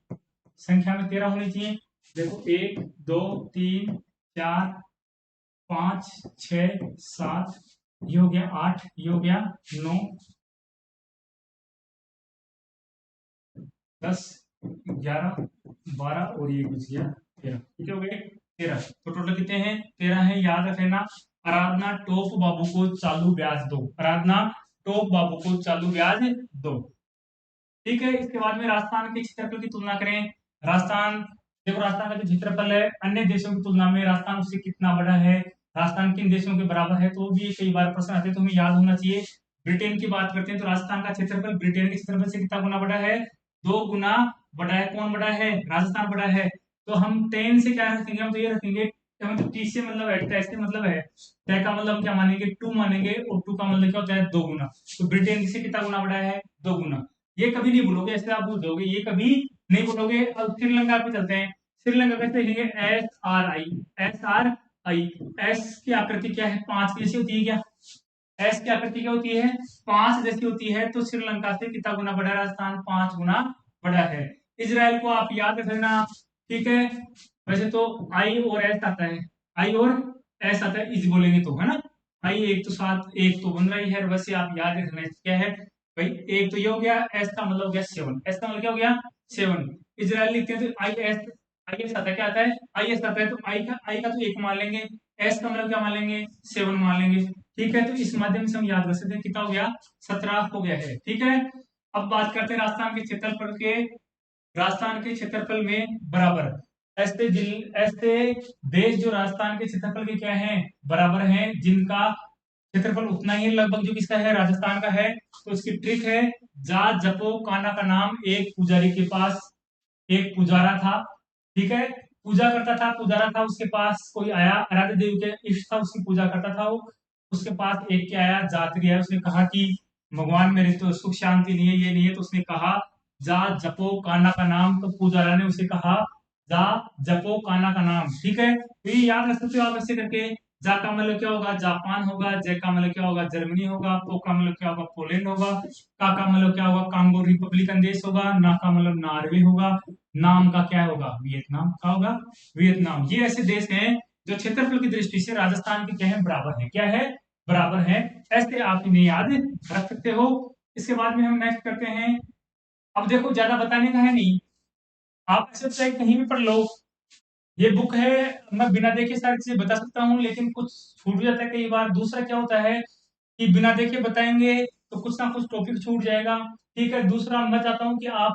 संख्या में 13 होने चाहिए। देखो 1 2 3 4 5 6 7, ये हो गया 8, ये हो गया 9 10 11 12 और ये बच गया 13। कितने हो गए? 13। तो टोटल कितने हैं? 13 है, याद रखना। आराधना टोप बाबू को चालू ब्याज दो, आराधना टोप बाबू को चालू ब्याज दो। ठीक है, इसके बाद में राजस्थान के क्षेत्रफल की तुलना करें। राजस्थान, देखो राजस्थान का जो क्षेत्रफल है अन्य देशों की तुलना में राजस्थान उससे कितना बड़ा है, राजस्थान किन देशों के बराबर है, तो भी कई बार प्रश्न आते हैं, तो हमें याद होना चाहिए। ब्रिटेन की बात करते हैं तो राजस्थान का क्षेत्रफल ब्रिटेन के क्षेत्रफल से कितना गुना बड़ा है? 2 गुना बड़ा है। कौन बड़ा है? राजस्थान बड़ा है। तो हम 10 से क्या रखेंगे? हम तो ये रखेंगे क्या मतलब टी से मतलब है, टे से मतलब है, टे का मतलब क्या मानेंगे, टू मानेंगे, और टू का मतलब क्या होता है, दो गुना। तो ब्रिटेन से कितना गुना बढ़ा है, दो गुना। ये कभी नहीं भूलोगे, ऐसे आप भूल जाओगे, ये कभी नहीं भूलोगे। अब श्रीलंका पे चलते हैं। श्रीलंका कैसे लिखेंगे, SRI, SRI। एस की आकृति क्या है, पांच की जैसी होती है क्या, एस की आकृति क्या होती है, पांच जैसी होती है। तो श्रीलंका से कितना गुना बढ़ा है, राजस्थान पांच गुना बढ़ा है। इजराइल को आप याद रखना, ठीक है। वैसे तो आई और एस आता है, आई और एस आता है, इज बोलेंगे तो, है ना। आई एक तो सात, एक तो बन रही है, वैसे आप याद रखना क्या है भाई, एक तो ये हो गया, एस का मतलब हो गया सेवन, एस का मतलब क्या हो गया, सेवन। इजराइल लिखते हैं तो आई एस, आई एस आता है, क्या आता है, आई एस आता है। तो आई का तो एक मान लेंगे, एस का मतलब क्या मान लेंगे, सेवन मान लेंगे। ठीक है, तो इस माध्यम से हम याद कर सकते हैं कितना हो गया, 17 हो गया है। ठीक है, अब बात करते हैं राजस्थान के क्षेत्रफल में बराबर। ऐसे देश जो राजस्थान के क्षेत्रफल के क्या हैं, बराबर हैं, जिनका क्षेत्रफल उतना ही लगभग जो किसका है, राजस्थान का है। तो इसकी ट्रिक है, जात जपो काना का नाम। एक पुजारी के पास एक पुजारा था, ठीक है, पूजा करता था, पुजारा था, उसके पास कोई आया, आराध्य देवी के इष्ट था, उसकी पूजा करता था वो। उसके पास एक क्या आया, जात्री आया, उसने कहा कि भगवान मेरे तो सुख शांति नहीं है, ये नहीं है। तो उसने कहा जा जपो कान्हा का नाम। तो पुजारा ने उसे कहा जा जपो कान्हा का नाम। ठीक है, तो ये याद रख सकते हो आप ऐसे करके। जा का मतलब क्या होगा, जापान होगा। जय का मतलब क्या होगा, जर्मनी होगा। पो का मतलब क्या होगा, पोलैंड होगा। का मतलब क्या होगा, कांगो रिपब्लिकन देश होगा। ना का मतलब नॉर्वे होगा। नाम का क्या होगा, वियतनाम का होगा, वियतनाम। ये ऐसे देश हैं जो क्षेत्रफल की दृष्टि से राजस्थान के क्या है, बराबर है, क्या है, बराबर है। ऐसे आप इन्हें याद रख सकते हो। इसके बाद में हम नेक्स्ट करते हैं। अब देखो ज्यादा बताने का है नहीं, आप ऐसे चाहे कहीं भी पढ़ लो, ये बुक है। मैं बिना देखे सारी चीजें बता सकता हूँ, लेकिन कुछ छूट जाता है कई बार। दूसरा क्या होता है कि बिना देखे बताएंगे तो कुछ ना कुछ टॉपिक छूट जाएगा। ठीक है, दूसरा मैं चाहता हूँ कि आप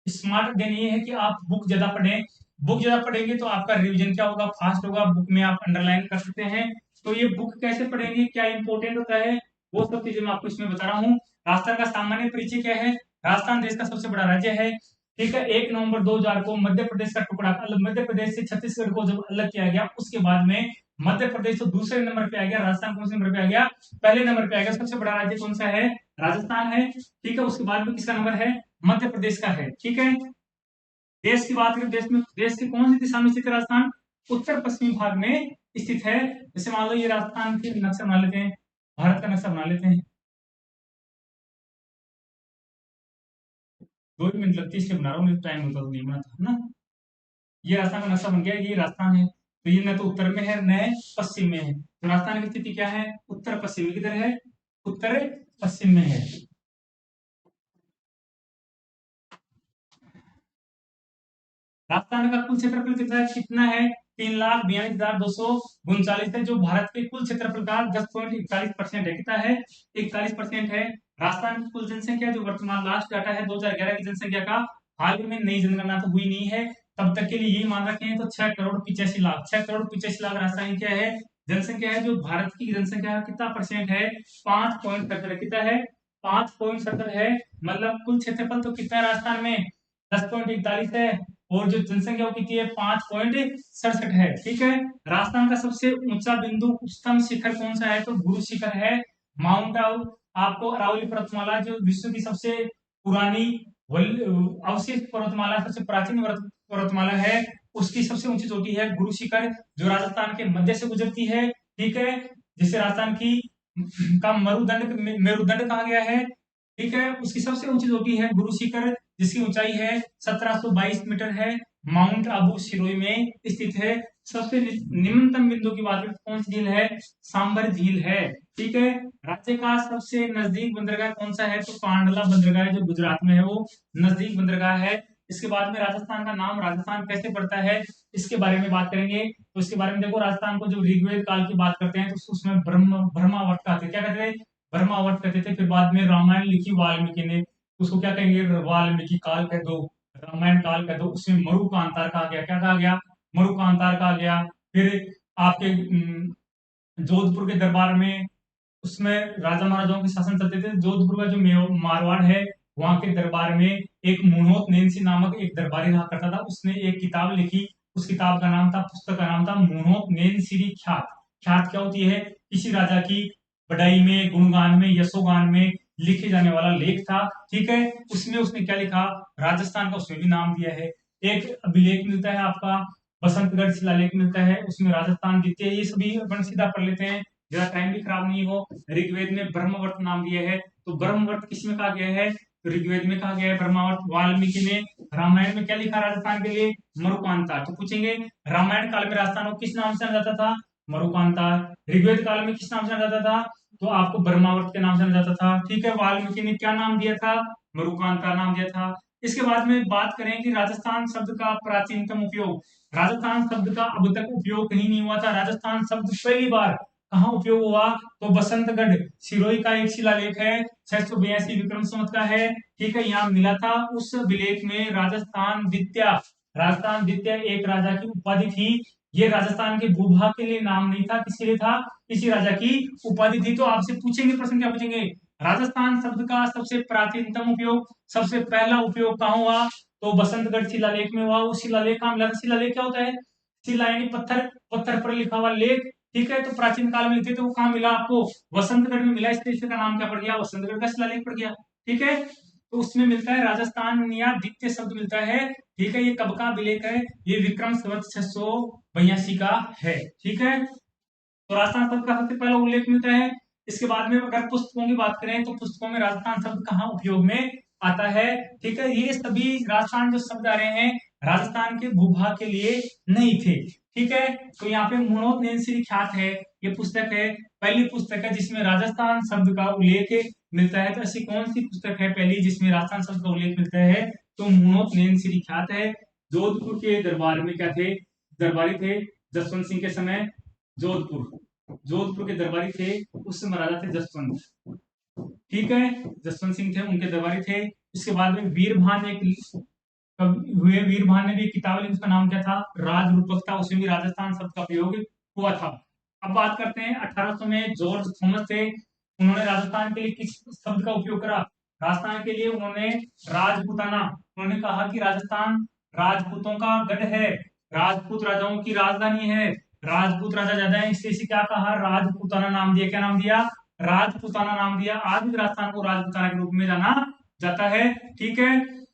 स्मार्ट देन ये है कि आप बुक ज्यादा पढ़ें। बुक ज्यादा पढ़ेंगे तो आपका रिवीजन क्या होगा, फास्ट होगा। बुक में आप अंडरलाइन कर सकते हैं। तो ये बुक कैसे पढ़ेंगे, क्या इंपॉर्टेंट होता है, वो सब चीजें मैं आपको इसमें बता रहा हूँ। राजस्थान का सामान्य परिचय क्या है, राजस्थान देश का सबसे बड़ा राज्य है। ठीक है, 1 नवंबर 2000 को मध्य प्रदेश का टुकड़ा, मध्य प्रदेश से छत्तीसगढ़ को जब अलग किया गया, उसके बाद में मध्य प्रदेश तो दूसरे नंबर पे आ गया, राजस्थान कौन से नंबर पे आ गया, पहले नंबर पे आ गया। सबसे बड़ा राज्य कौन सा है, राजस्थान है। ठीक है, उसके बाद में किसका नंबर है, मध्य प्रदेश का है। ठीक है, देश की बात करें, देश की कौन सी दिशा में स्थित है राजस्थान, उत्तर पश्चिमी भाग में स्थित है। जैसे मान लो ये राजस्थान के नक्शा बना लेते हैं, भारत का नक्शा बना लेते हैं। 2 मिनट लगती है इसलिए बना रहा हूँ, टाइम होता तो नहीं बनाता, है ना। ये राजस्थान का नक्शा बन गया, ये राजस्थान है। तो ये न तो उत्तर में है न पश्चिम में है। तो राजस्थान की स्थिति क्या है, उत्तर पश्चिम किधर है, उत्तर पश्चिम में है। राजस्थान का कुल क्षेत्रफल कितना है 3,42,239 है, जो भारत के कुल क्षेत्रफल का 10.41% है। कितना है, 41% है। राजस्थान की कुल जनसंख्या जो वर्तमान लास्ट डाटा है 2011 की जनसंख्या का, हाल ही में नई जनगणना तो हुई नहीं है, तब तक के लिए यही मान रखे हैं। तो 6,85,00,000, 6,85,00,000 राजस्थान की क्या है, जनसंख्या है। जो भारत की जनसंख्या कितना परसेंट है, 5.70। कितना है, 5.70 है। मतलब कुल क्षेत्रफल तो कितना है राजस्थान में, 10.41 है। और जो जनसंख्या वो कितनी है, 5.67 है। ठीक है, राजस्थान का सबसे ऊंचा बिंदु, उच्चतम शिखर कौन सा है, तो गुरु शिखर है, माउंट आबू। आपको अरावली पर्वतमाला जो विश्व की सबसे पुरानी अवशिष्ट पर्वतमाला, सबसे प्राचीन पर्वतमाला है, उसकी सबसे ऊंची चोटी है गुरु शिखर, जो राजस्थान के मध्य से गुजरती है। ठीक है, जिसे राजस्थान की का मेरुदंड कहा गया है। ठीक है, उसकी सबसे ऊंची चोटी है गुरु शिखर, जिसकी ऊंचाई है 1722 मीटर है। माउंट आबू सिरोही में स्थित है। सबसे निम्नतम बिंदु की बात करें, कौन सी झील है, सांबर झील है। ठीक है, राज्य का सबसे नजदीक बंदरगाह कौन सा है, तो कांडला बंदरगाह जो गुजरात में है, वो नजदीक बंदरगाह है। इसके बाद में राजस्थान का नाम राजस्थान कैसे पड़ता है, इसके बारे में बात करेंगे। तो इसके बारे में देखो, राजस्थान को जब ऋग्वेद काल की बात करते हैं तो उसमें ब्रह्मावर्त कहते हैं, क्या कहते हैं, ब्रह्मावर्त कहते थे। फिर बाद में रामायण लिखी वाल्मीकि ने, उसको क्या कहेंगे, वाल्मीकि काल कह दो, रामायण काल कह दो। उसमें मरु कांतार कहा गया, क्या कहा गया, मरु कांतार कहा गया। फिर आपके जोधपुर के दरबार में, उसमें राजा महाराजाओं के शासन चलते थे। जोधपुर का जो मारवाड़ है, वहां के दरबार में एक मुनोत नैनसी नामक एक दरबारी रहा करता था, उसने एक किताब लिखी उस किताब का नाम था, पुस्तक का नाम था मोनोत नेनसिरी ख्यात। ख्यात क्या होती है? किसी राजा की बड़ाई में, गुणगान में, यशोगान में लिखे जाने वाला लेख था। ठीक है, उसमें उसने क्या लिखा, राजस्थान का उसमें भी नाम दिया है। एक अभिलेख मिलता है आपका, बसंतगढ़ शिलालेख मिलता है, उसमें राजस्थान द्वितीय, ये सभी अपन सीधा पढ़ लेते हैं, जरा टाइम भी खराब नहीं हो। ऋग्वेद में ब्रह्मवर्त नाम दिया है, तो ब्रह्मवर्त किसमें कहा गया है? ऋग्वेद में कहा गया है ब्रह्मावर्त। वाल्मीकि ने रामायण में क्या लिखा राजस्थान के लिए? मरुकांता। तो पूछेंगे रामायण काल में राजस्थान को किस नाम से जाना जाता था? मरुकांता। ऋग्वेद काल में किस नाम से जाना जाता था? तो आपको ब्रह्मावर्त के नाम से जाना जाता था। ठीक है, वाल्मीकि ने क्या नाम दिया था? मरुकांता नाम दिया था। इसके बाद में बात करें कि राजस्थान शब्द का प्राचीनतम उपयोग। राजस्थान शब्द का अब तक उपयोग कहीं नहीं हुआ था। राजस्थान शब्द पहली बार कहाँ उपयोग हुआ? तो बसंतगढ़ सिरोही का एक शिलालेख है, 682 विक्रम संवत का है। ठीक है, यहाँ मिला था। उस अभिलेख में राजस्थान द्वितीय, राजस्थान द्वितीय एक राजा की उपाधि थी। ये राजस्थान के भूभाग के लिए नाम नहीं था, किसके लिए था? किसी राजा की उपाधि थी। तो आपसे पूछेंगे प्रश्न, क्या पूछेंगे? राजस्थान शब्द का सबसे प्राचीनतम उपयोग, सबसे पहला उपयोग कहाँ हुआ? तो बसंतगढ़ शिलालेख में हुआ। उस शिलालेख का मिला था। शिलालेख क्या होता है? शिला यानी पत्थर, पत्थर पर लिखा हुआ लेख। ठीक है, तो प्राचीन काल में लिखे थे, वो कहाँ मिला आपको? बसंतगढ़ में मिला, इसलिए इसका नाम क्या पड़ गया? बसंतगढ़ का शिलालेख पड़ गया। ठीक है, तो उसमें मिलता है राजस्थान या द्वितीय शब्द मिलता है। ठीक है, ये कब का अभिलेख है? ये विक्रम संवत 682 का है। ठीक है, तो राजस्थान शब्द का सबसे पहला उल्लेख मिलता है। इसके बाद में अगर पुस्तकों की बात करें, तो पुस्तकों में राजस्थान शब्द कहाँ उपयोग में आता है? ठीक है, ये सभी राजस्थान जो शब्द आ रहे हैं, राजस्थान के भूभाग के लिए नहीं थे। ठीक है, तो यहाँ पे मोनोत नेनसिरी ख्यात है, ये पुस्तक है, पहली पुस्तक है जिसमें राजस्थान शब्द का उल्लेख मिलता है। तो ऐसी कौन सी पुस्तक है पहली जिसमें राजस्थान शब्द का उल्लेख मिलता है? तो मोनोत नेनसिरी ख्यात है। जोधपुर के दरबार में क्या थे? दरबारी थे जसवंत सिंह के समय। जोधपुर, जोधपुर के दरबारी थे, उस समय राजा थे जसवंत। ठीक है, जसवंत सिंह थे, उनके दरबारी थे। इसके बाद में वीरभान एक हुए, वीरभान ने भी किताब लिखी, उसका नाम क्या था? राजरूपक था, उसमें भी राजस्थान शब्द का प्रयोग हुआ था। अब बात करते हैं 1800 में जॉर्ज थॉमस थे, उन्होंने राजस्थान के लिए किस शब्द का उपयोग करा? राजस्थान के लिए उन्होंने राजपूताना, उन्होंने कहा कि राजस्थान राजपूतों का गढ़ है, राजपूत राजाओं की राजधानी है, राजपूत राजा ज्यादा है, इसलिए क्या कहा? राजपूताना नाम दिया। क्या नाम दिया? राजपूताना नाम दिया। आज भी राजस्थान को राजपूताना के रूप में जाना जाता है। ठीक है,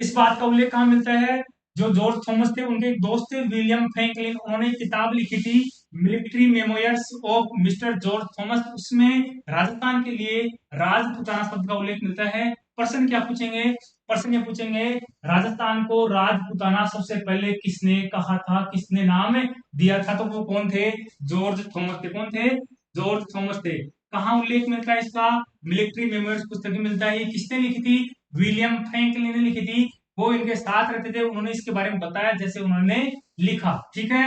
इस बात का उल्लेख कहाँ मिलता है? जो जॉर्ज थॉमस थे, उनके एक दोस्त थे विलियम फ्रैंकलिन, उन्होंने एक किताब लिखी थी military memoirs of mister George Thomas. उसमें राजस्थान के लिए राजपूताना शब्द का उल्लेख मिलता है। प्रश्न क्या पूछेंगे? प्रश्न ये पूछेंगे, राजस्थान को राजपूताना सबसे पहले किसने कहा था, किसने नाम दिया था? तो वो कौन थे? जॉर्ज थॉमस थे। कौन थे? जॉर्ज थॉमस थे। कहाँ उल्लेख मिलता है इसका? मिलिट्री मेमोयर्स पुस्तक में मिलता है। ये किसने लिखी थी? विलियम फ्रैंकलिन ने लिखी थी। वो इनके साथ रहते थे, उन्होंने इसके बारे में बताया जैसे उन्होंने लिखा। ठीक है,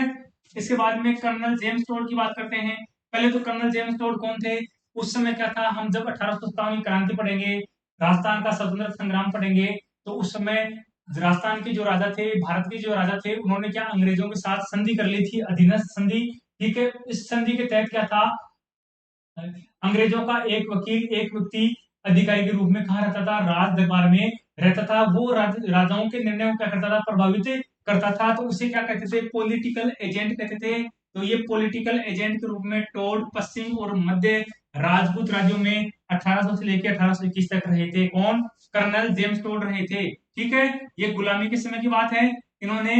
इसके बाद में कर्नल जेम्स टोड की बात करते हैं। पहले तो कर्नल जेम्स टोड कौन थे? उस समय क्या था, हम जब 1857 की क्रांति पढ़ेंगे, राजस्थान का स्वतंत्रता संग्राम पढ़ेंगे, तो उस समय राजस्थान के जो राजा थे, भारत के जो राजा थे, उन्होंने क्या अंग्रेजों के साथ संधि कर ली थी, अधीनस्थ संधि। ठीक है, इस संधि के तहत क्या था? अंग्रेजों का एक वकील, एक व्यक्ति अधिकारी के रूप में कहा रहता था, राज दरबार में रहता था। वो राजाओं के निर्णयों को क्या करता था? प्रभावित करता था। तो उसे क्या कहते थे? पॉलिटिकल एजेंट कहते थे। तो ये पॉलिटिकल एजेंट के रूप में टोड पश्चिम और मध्य राजपूत राज्यों में 1800 से लेकर 1821 तक रहे थे। कौन? कर्नल जेम्स टोड रहे थे। ठीक है, ये गुलामी के समय की बात है। इन्होंने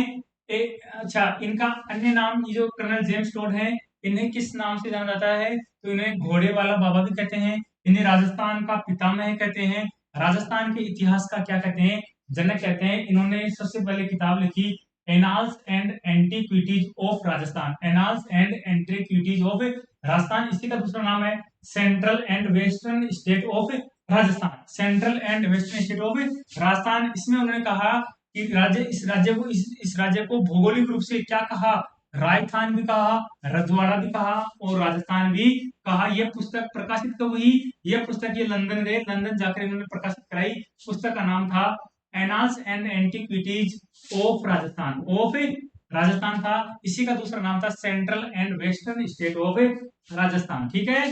अच्छा, इनका अन्य नाम, ये जो कर्नल जेम्स टोड है, इन्हें किस नाम से जाना जाता है? तो इन्हें घोड़े वाला बाबा भी कहते हैं, इन्हें राजस्थान का पितामह कहते हैं, राजस्थान के इतिहास का क्या कहते हैं? जनक कहते हैं। इन्होंने सबसे पहले किताब लिखी annals and antiquities of Rajasthan, annals and antiquities of Rajasthan. इसी का दूसरा नाम है central and western state of Rajasthan, central and western state of Rajasthan. इसमें उन्होंने कहा कि इस राज्य को भौगोलिक रूप से क्या कहा? राजस्थान भी कहा, रजवाड़ा भी कहा और राजस्थान भी कहा। यह पुस्तक प्रकाशित कब हुई? यह पुस्तक ये लंदन गए, लंदन जाकर इन्होंने प्रकाशित कराई। पुस्तक का नाम था annals and antiquities of Rajasthan, of Rajasthan था। इसी का दूसरा नाम था central and western state of Rajasthan. ठीक है,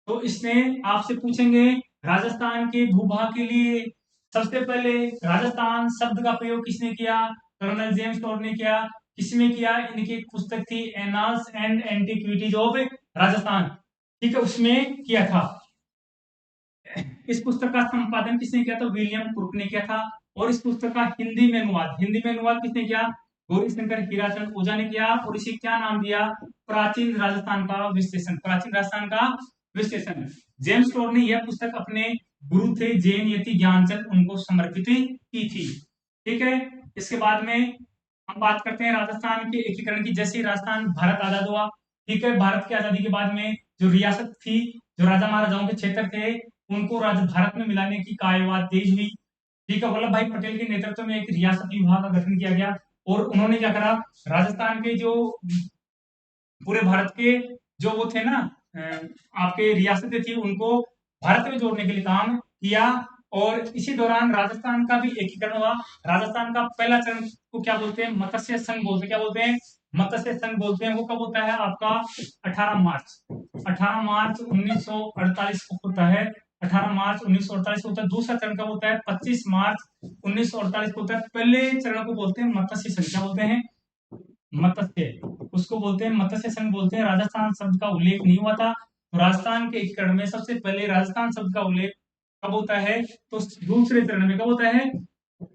तो इसने आपसे पूछेंगे राजस्थान के भूभाग के लिए सबसे पहले राजस्थान शब्द का प्रयोग किसने किया? कर्नल जेम्स टोड ने किया। किसमें किया, इनकी एक पुस्तक थी annals and antiquities of Rajasthan, ठीक है, उसमें किया था। इस पुस्तक का संपादन किसने किया था, विलियम क्रुक ने किया था। और इस पुस्तक का हिंदी में अनुवाद किसने किया, गौरीशंकर हीराचंद ओझा ने किया। और इसे क्या नाम दिया, प्राचीन राजस्थान का विश्लेषण, प्राचीन राजस्थान का विश्लेषण। जेम्स टोर ने यह पुस्तक अपने गुरु थे जैन यति ज्ञानचंद, उनको समर्पित की थी। ठीक है, इसके बाद में हम बात करते हैं राजस्थान के एकीकरण की। जैसे राजस्थान भारत आजाद हुआ, ठीक है, भारत की आजादी के बाद में जो रियासत थी, जो राजा महाराजाओं के क्षेत्र थे, उनको भारत में मिलाने की कार्यवाही तेज हुई। ठीक है, वल्लभ भाई पटेल के नेतृत्व में एक रियासती विभाग का गठन किया गया और उन्होंने क्या करा, राजस्थान के जो पूरे भारत के जो वो थे ना आपके रियासतें थी, उनको भारत में जोड़ने के लिए काम किया। और इसी दौरान राजस्थान का भी एकीकरण हुआ। राजस्थान का पहला चरण को क्या बोलते हैं, मत्स्य संघ बोलते हैं। क्या बोलते हैं, मत्स्य संघ बोलते हैं। वो कब होता है आपका, 18 मार्च 1948 को होता है। 18 मार्च 1948 को होता है। दूसरा चरण कब होता है, 25 मार्च 1948 को होता है। पहले चरण को बोलते हैं मत्स्य संघ। क्या बोलते हैं, मत्स्य, उसको बोलते हैं मत्स्य संघ बोलते हैं। राजस्थान शब्द का उल्लेख नहीं हुआ था। तो राजस्थान के एकीकरण में सबसे पहले राजस्थान शब्द का उल्लेख कब होता है, तो दूसरे चरण में। कब होता है,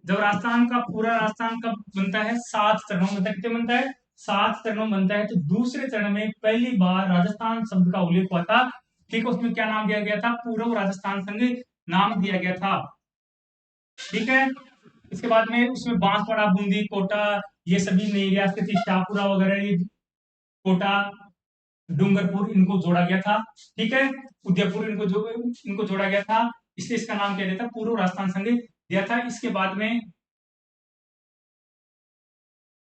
जब राजस्थान का पूरा राजस्थान कब बनता है, 7 चरणों में बनता है। कितने बनता है, 7 चरणों में बनता है। तो दूसरे चरण में पहली बार राजस्थान शब्द का उल्लेख हुआ था। ठीक है, उसमें क्या नाम दिया गया था, पूर्व राजस्थान संघ नाम दिया गया था। ठीक है, इसके बाद में उसमें बांसवाड़ा, बूंदी, कोटा, ये सभी नई रियासतें थी, शाहपुरा वगैरह, ये कोटा, डूंगरपुर, इनको जोड़ा गया था। ठीक है, उदयपुर, इनको जोड़ा गया था। इसलिए इसका नाम क्या दिया था, पूर्व राजस्थान संघ दिया था। इसके बाद में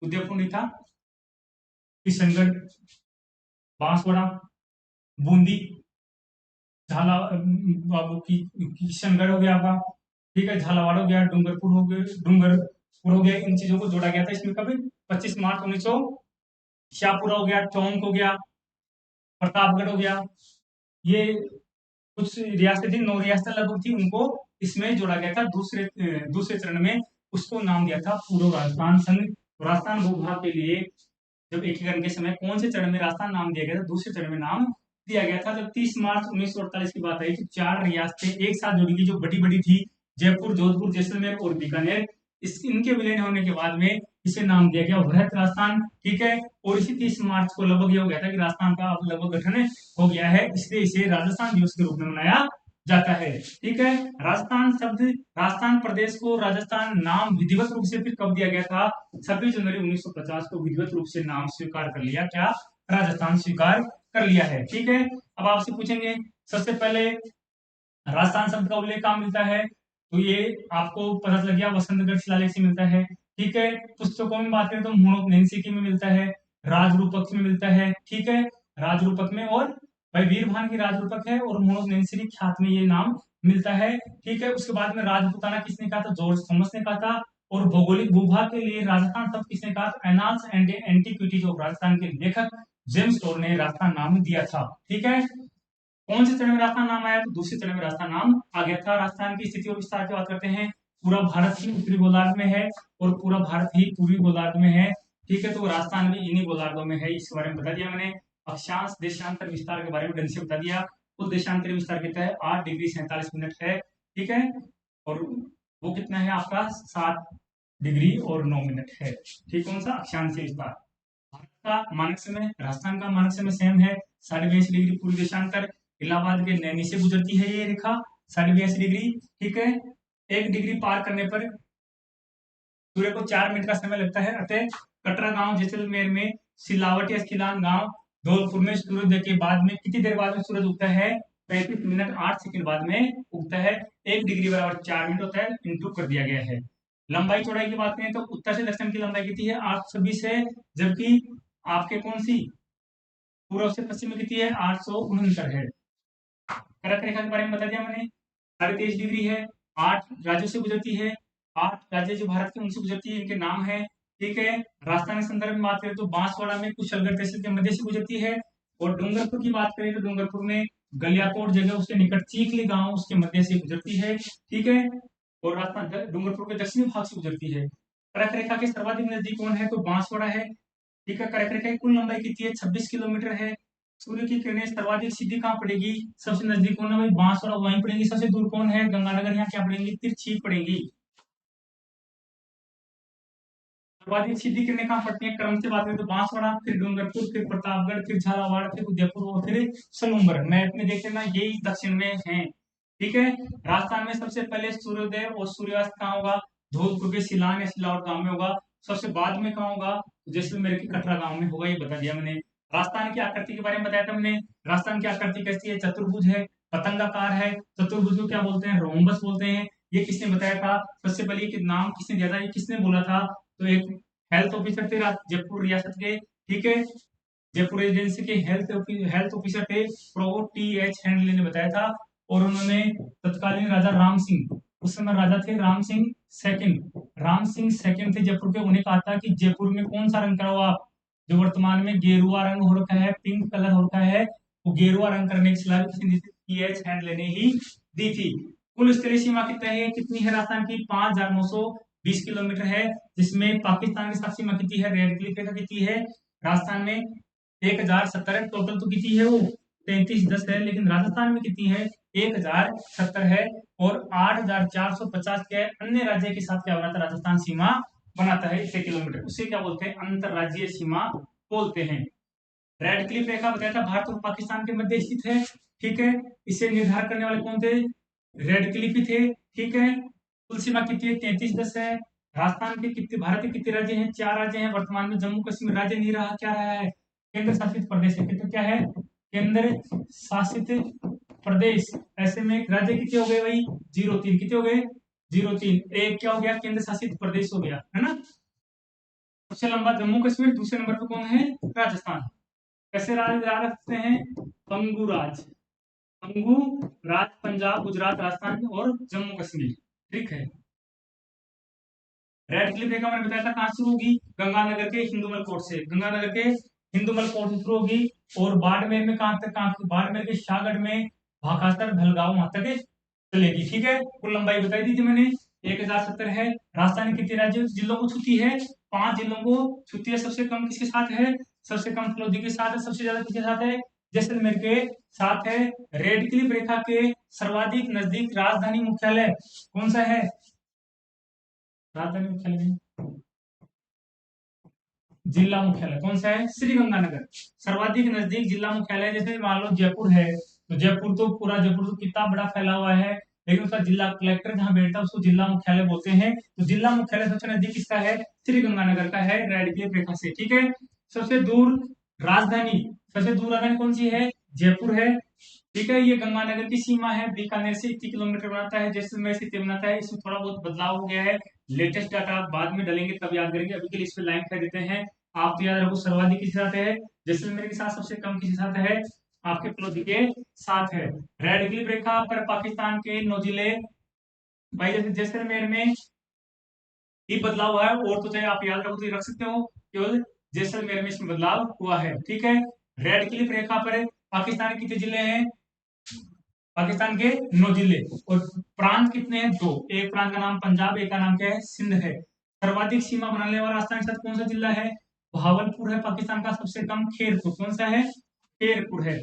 उदयपुर नहीं था, किशनगढ़, बांसवाड़ा, बूंदी, झाला बाबू की किशनगढ़ हो गया आपका। ठीक है, झालावाड़ हो गया, डूंगरपुर हो गया, इन चीजों को जोड़ा गया था इसमें। कभी 25 मार्च 1900, शाहपुरा हो गया, टोंक हो गया, प्रतापगढ़ हो गया, ये कुछ रियासतें थी, 9 रियासतें लगभग थी, उनको इसमें जोड़ा गया था। दूसरे चरण में उसको नाम दिया था पूर्व राजस्थान संघ। राजस्थान भूभाग के लिए जब एकीकरण के समय कौन से चरण में राजस्थान नाम दिया गया था, दूसरे चरण में नाम दिया गया था। जब 30 मार्च 1948 की बात आई तो 4 रियासतें एक साथ जुड़ी थी, जो बड़ी बड़ी थी, जयपुर, जोधपुर, जैसलमेर और बीकानेर। इनके विलय होने के बाद में इसे नाम दिया गया वृहत राजस्थान। ठीक है, और इसी 30 मार्च को लगभग ये हो गया था कि राजस्थान का अब लगभग गठन हो गया है, इसलिए इसे राजस्थान दिवस के रूप में मनाया जाता है। ठीक है, राजस्थान शब्द, राजस्थान प्रदेश को राजस्थान नाम विधिवत रूप से फिर कब दिया गया था, 26 जनवरी 1950 को विधिवत रूप से नाम स्वीकार कर लिया। क्या, राजस्थान स्वीकार कर लिया है। ठीक है, अब आपसे पूछेंगे सबसे पहले राजस्थान शब्द का उल्लेख कहाँ मिलता है, तो ये आपको पता चल गया, वसंतगढ़ शिलालेख से मिलता है। ठीक है, पुस्तकों में बात करें तो मुणोक में मिलता है, राजरूपक में मिलता है। ठीक है, राजरूपक में, और भाई वीरभान की राजरूपक है और मुणोक ख्यात में ये नाम मिलता है। ठीक है, उसके बाद में राजपुताना किसने कहा था, जॉर्ज थॉमस ने कहा था। और भौगोलिक भूभाग के लिए राजस्थान शब्द किसने कहा था, annals and antiquities of Rajasthan के लेखक जेम्स टोर ने राजस्थान नाम दिया था। ठीक है, कौन से चरण में राजस्थान नाम आया, तो दूसरे चरण में राजस्थान नाम आ गया था। राजस्थान की स्थिति और विस्तार की बात करते हैं। पूरा भारत ही उत्तरी गोलार्ध में है और पूरा भारत ही पूर्वी गोलार्ध में है। ठीक है, तो राजस्थान भी इन्हीं गोलार्धों में है, इसके बारे में बता दिया मैंने। अक्षांश देशांतर विस्तार के बारे में ढंग से बता दिया। उस देशांतर विस्तार कितना है, 8 डिग्री 47 मिनट है। ठीक है, और वो कितना है आपका, 7 डिग्री और 9 मिनट है। ठीक, कौन सा, अक्षांश विस्तार। भारत का मानक समय, राजस्थान का मानक समय सेम है, 22.5 डिग्री पूर्वी देशांतर। इलाहाबाद के नैनी से गुजरती है ये रेखा, 22.5 डिग्री। ठीक है, 1 डिग्री पार करने पर सूर्य को 4 मिनट का समय लगता है। अतः कटरा गांव जैसलमेर में सिलावट या सिलान गांव धौलपुर में सूर्योदय के बाद में कितनी देर बाद में सूरज उगता है, 35 मिनट 8 सेकंड बाद में उगता है। 1 डिग्री बराबर 4 मिनट होता है, इंटू कर दिया गया है। लंबाई चौड़ाई की बात करें तो उत्तर से दक्षिण की लंबाई कितनी है, 820 है, जबकि आपके कौन सी पूर्व से पश्चिम में कितनी है, 869 है। कर्क रेखा के बारे में बता दिया मैंने, 23.5 डिग्री है, 8 राज्यों से गुजरती है। 8 राज्य जो भारत के उनसे गुजरती है, इनके नाम है। ठीक है, राजस्थान के संदर्भ में बात करें तो बांसवाड़ा में कुशलगढ़ तहसील के मध्य से गुजरती है। और डूंगरपुर की बात करें तो डूंगरपुर में गलियाकोट जगह उसके निकट चीखली गांव उसके मध्य से गुजरती है। ठीक है, और राजस्थान डूंगरपुर के दक्षिणी भाग से गुजरती है। कर्क रेखा के सर्वाधिक नजदीक कौन है, तो बांसवाड़ा है, ठीक है, करेक्ट रखें। कुल लंबाई कितनी है? 26 किलोमीटर है। सूर्य की किरणें सर्वाधिक सीधी कहाँ पड़ेगी? सबसे नजदीक कौन है भाई? बांसवाड़ा, वहीं पड़ेगी। सबसे दूर कौन है? गंगानगर। यहाँ क्या पड़ेगी? तिरछी पड़ेगी। सर्वाधिक सीधी किरणें कहाँ पड़ती है? क्रम से बात करें तो बांसवाड़ा, फिर डूंगरपुर, फिर प्रतापगढ़, फिर झालावाड़, फिर उदयपुर और फिर सलूम्बर। मैप में देख लेना, यही दक्षिण में है। ठीक है। राजस्थान में सबसे पहले सूर्योदय और सूर्यास्त कहाँ होगा? धौलपुर के सिलान या सिलावट गांव में होगा। सबसे बाद में कहाँ होगा? जैसलमेर के कटरा गांव में होगा। ये बता दिया मैंने। राजस्थान की आकृति के बारे में बताया था मैंने। राजस्थान की आकृति कैसी है? चतुर्भुज है, पतंगाकार है। चतुर्भुज को क्या बोलते हैं? रोम्बस बोलते हैं। ये किसने बताया था? सबसे पहले ये नाम किसने दिया था? ये किसने बोला था? तो एक हेल्थ ऑफिसर थे जयपुर रियासत के। ठीक है। जयपुर रेजिडेंसी के हेल्थ ऑफिसर थे, प्रो टी एच हैंडले ने बताया था। और उन्होंने तत्कालीन राजा राम सिंह, उस समय राजा थे राम सिंह सेकंड, राम सिंह सेकंड थे जयपुर के। उन्हें कहा था कि जयपुर में कौन सा रंग कराओ आप? जो वर्तमान में गेरुआ रंग हो रखा है, पिंक कलर हो रखा है, वो गेरुआ रंग करने की सलाह टी एच हैंडले ने ही दी थी। कुल स्थलीय सीमा कितनी है राजस्थान की? 5,920 किलोमीटर है। जिसमें पाकिस्तान के साथ सीमा कितनी है? रेड क्लिफ रेखा कितनी है राजस्थान में? 1,070 है। टोटल तो कितनी है वो? 3310 है। लेकिन राजस्थान में कितनी है? 1,070 है। और 8,450 के अन्य राज्य के साथ क्या बनाता है? राजस्थान सीमा बनाता है 1 किलोमीटर। उसे क्या बोलते हैं? अंतरराज्यीय सीमा बोलते हैं। रेड क्लिफ रेखा बताया था भारत और पाकिस्तान के मध्य स्थित है। ठीक है। इसे निर्धारण करने वाले कौन थे? रेड क्लिफ ही थे। ठीक है। कुल सीमा कितनी है? 3310 है। राजस्थान के कितने, भारत के कितने राज्य हैं? 4 राज्य हैं। वर्तमान में जम्मू कश्मीर राज्य नहीं रहा, क्या रहा है? केंद्र शासित प्रदेश है। कितना क्या है? केंद्र शासित प्रदेश। ऐसे में राज्य कितने हो गए भाई? 03। कितने हो गए? 03। एक क्या हो गया? केंद्र शासित प्रदेश हो गया, है ना। सबसे लंबा जम्मू कश्मीर, दूसरे नंबर पर कौन है? राजस्थान। कैसे राज राज रखते हैं? पंगु राज। पंगु राज पंजाब, गुजरात, राजस्थान और जम्मू कश्मीर। ठीक है। रेड क्लिफ रेखा मैंने बताया था कहां शुरू होगी? गंगानगर के हिंदूमल कोट से। गंगानगर के हिंदूमल कोट से शुरू होगी और बाड़मेर में कहां तक? कहां? बाड़मेर के शाहगढ़ में भाखासर भलगांव वहां तक चलेगी। ठीक है। कुल लंबाई बताई दी थी मैंने, 1,070 है। राजस्थान कितने राज्यों जिलों को छूती है? 5 जिलों को छूती है। सबसे कम किसके साथ है? सबसे कम फलोदी के साथ है। सबसे ज्यादा किसके साथ है? जैसलमेर के साथ है। रेड क्लिफ रेखा के सर्वाधिक नजदीक राजधानी मुख्यालय कौन सा है? राजधानी मुख्यालय, जिला मुख्यालय कौन सा है? श्री गंगानगर। सर्वाधिक नजदीक जिला मुख्यालय, जैसे मान लो जयपुर है, तो जयपुर तो पूरा जयपुर तो कितना बड़ा फैला हुआ है, लेकिन उसका जिला कलेक्टर जहाँ बैठता है उसको जिला मुख्यालय बोलते हैं। तो जिला मुख्यालय सबसे नजदीक किसका है? श्री गंगानगर का है, रेड क्लिफ रेखा से। ठीक है। सबसे दूर राजधानी, सबसे दूर राजधानी कौन सी है? जयपुर है। ठीक है। ये गंगानगर की सीमा है, बीकानेर से 80 किलोमीटर बनाता है, जैसलमेर से 30 बनाता है। इसमें थोड़ा बहुत बदलाव हो गया है। लेटेस्ट डाटा आप बाद में डालेंगे तब याद करेंगे, अभी के लिए इस पे लाइन कर देते हैं। आप तो याद रखो, सर्वाधिक किसके साथ है? जैसलमेर के साथ। सबसे कम किसके साथ है? आपके फलोदी के साथ है। रेड क्लिफ रेखा पर पाकिस्तान के 9 जिले, भाई जैसे जैसलमेर में ही बदलाव हुआ है, और तो चाहे आप याद रखो तो ये रख सकते हो, केवल जैसलमेर में इसमें बदलाव हुआ है। ठीक है। रेड क्लिफ रेखा पर पाकिस्तान के कितने जिले हैं? पाकिस्तान के 9 जिले। और प्रांत कितने हैं? 2। एक प्रांत का नाम पंजाब, एक का नाम क्या है? सिंध है। सर्वाधिक सीमा बनाने वाला राजस्थान के साथ कौन सा जिला है? भावलपुर है पाकिस्तान का। सबसे कम खेरपुर कौन सा है? खेरपुर है।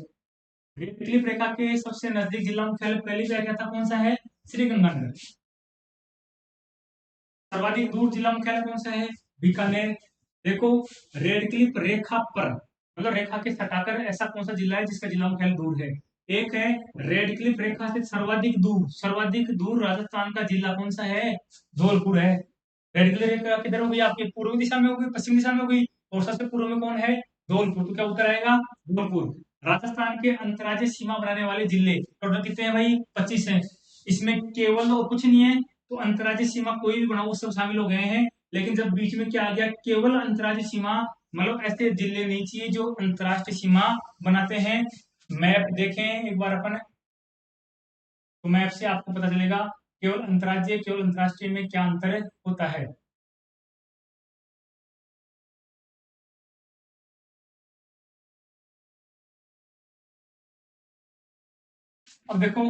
रेड क्लिफ रेखा के सबसे नजदीक जिला मुख्यालय पहले भी क्या था? कौन सा है? श्री गंगानगर। सर्वाधिक दूर जिला मुख्यालय कौन सा है? बीकानेर। देखो, रेड क्लिफ रेखा पर, मतलब रेखा के सटाकर ऐसा कौन सा जिला है जिसका जिला मुख्यालय दूर है? एक है रेड क्लिफ रेखा से सर्वाधिक दूर, सर्वाधिक दूर राजस्थान का जिला कौन सा है? धौलपुर है। रेड क्लिफ रेखा किधर होगी? आपकी पूर्व दिशा में होगी, पश्चिम दिशा में होगी, और सबसे पूर्व में कौन है? धौलपुर। तो क्या उत्तर आएगा? धौलपुर। राजस्थान के अंतर्राज्यीय सीमा बनाने वाले जिले टोटल कितने हैं भाई? 25 हैं। इसमें केवल और कुछ नहीं है, तो अंतर्राज्यीय सीमा कोई भी बनाओ सब शामिल हो गए हैं। लेकिन जब बीच में क्या आ गया? केवल अंतर्राज्यीय सीमा, मतलब ऐसे जिले नहीं चाहिए जो अंतर्राष्ट्रीय सीमा बनाते हैं। मैप देखें एक बार अपन, तो मैप से आपको पता चलेगा केवल अंतर्राज्यीय केवल अंतर्राष्ट्रीय में क्या अंतर होता है। अब देखो,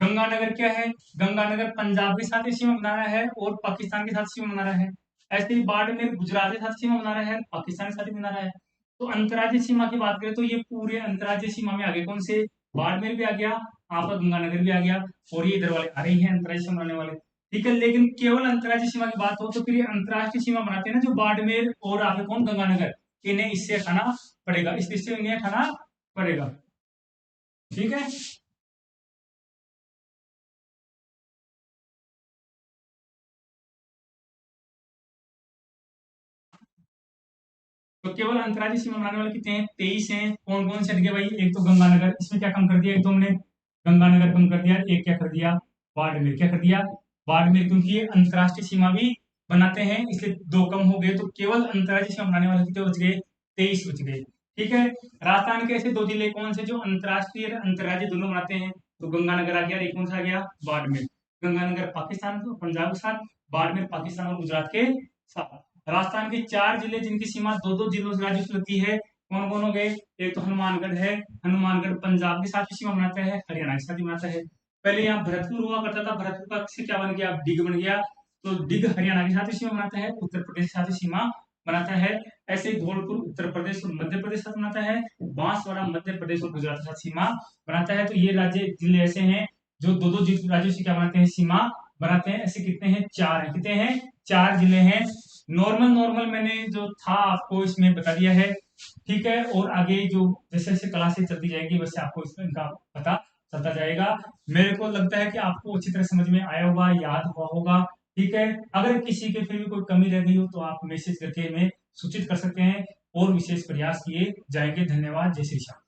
गंगानगर क्या है? गंगानगर पंजाब के साथ ही सीमा बना रहा है और पाकिस्तान के साथ सीमा बना रहा है। ऐसे ही बाड़मेर गुजरात के साथ सीमा बना रहा है, पाकिस्तान के साथ भी बना रहा है। तो अंतर्राज्यीय सीमा की बात करें तो ये पूरे अंतर्राज्यीय सीमा में आगे कौन से, बाड़मेर भी आ गया, आपका गंगानगर भी आ गया, और ये इधर वाले आ रही हैं अंतर्राज्यीय सीमा बनाने वाले। ठीक है, लेकिन केवल अंतर्राज्यीय सीमा की बात हो तो फिर ये अंतर्राष्ट्रीय सीमा बनाते हैं ना जो बाड़मेर और आगे कौन, गंगानगर, इन्हें इससे हटाना पड़ेगा, इस लिस्ट से इन्हें हटाना पड़ेगा। ठीक है, तो केवल अंतर्राज्यीय सीमा बनाने वाले कितने हैं, 23 हैं। कौन कौन से हट गए भाई, एक तो गंगानगर, इसमें क्या कम कर दिया, एक तो हमने गंगानगर कम कर दिया, एक क्या कर दिया, बाड़मेर, क्या कर दिया, बाड़मेर, क्योंकि ये अंतर्राष्ट्रीय सीमा भी बनाते हैं इसलिए दो कम हो गए, तो केवल अंतर्राज्यीय सीमा बनाने वाले कितने बच गए, 23 बच गए। ठीक है, राजस्थान के ऐसे दो जिले कौन से जो अंतर्राष्ट्रीय और अंतर्राज्यीय दोनों बनाते हैं, तो गंगानगर आ गया, एक कौन सा आ गया, बाड़मेर। गंगानगर पाकिस्तान को, पंजाब के साथ, बाड़मेर पाकिस्तान और गुजरात के साथ। राजस्थान के 4 जिले जिनकी सीमा दो दो जिलों से राज्यों से लगती है, कौन कौन हो गए, एक तो हनुमानगढ़ है, हनुमानगढ़ पंजाब के साथ भी सीमा बनाता है, हरियाणा के साथ भी बनाता है। पहले यहाँ भरतपुर हुआ करता था, भरतपुर का से क्या बन गया, डिग बन गया, तो डिग हरियाणा के साथ भी सीमा बनाता है, उत्तर प्रदेश के साथ भी सीमा बनाता है। ऐसे ही धौलपुर उत्तर प्रदेश और मध्य प्रदेश के साथ बनाता है, बांसवाड़ा मध्य प्रदेश और गुजरात के साथ सीमा बनाता है। तो ये राज्य जिले ऐसे हैं जो दो दो राज्यों से क्या बनाते हैं, सीमा बनाते हैं। ऐसे कितने हैं, 4 है, कितने हैं, 4 जिले हैं। नॉर्मल नॉर्मल मैंने जो था आपको इसमें बता दिया है। ठीक है, और आगे जो जैसे जैसे क्लासेस चलती जाएगी वैसे आपको इसमें इनका पता चलता जाएगा। मेरे को लगता है कि आपको अच्छी तरह समझ में आया होगा, याद हुआ होगा। ठीक है, अगर किसी के फिर भी कोई कमी रह गई हो तो आप मैसेज करके हमें सूचित कर सकते हैं और विशेष प्रयास किए जाएंगे। धन्यवाद, जय श्री श्याम।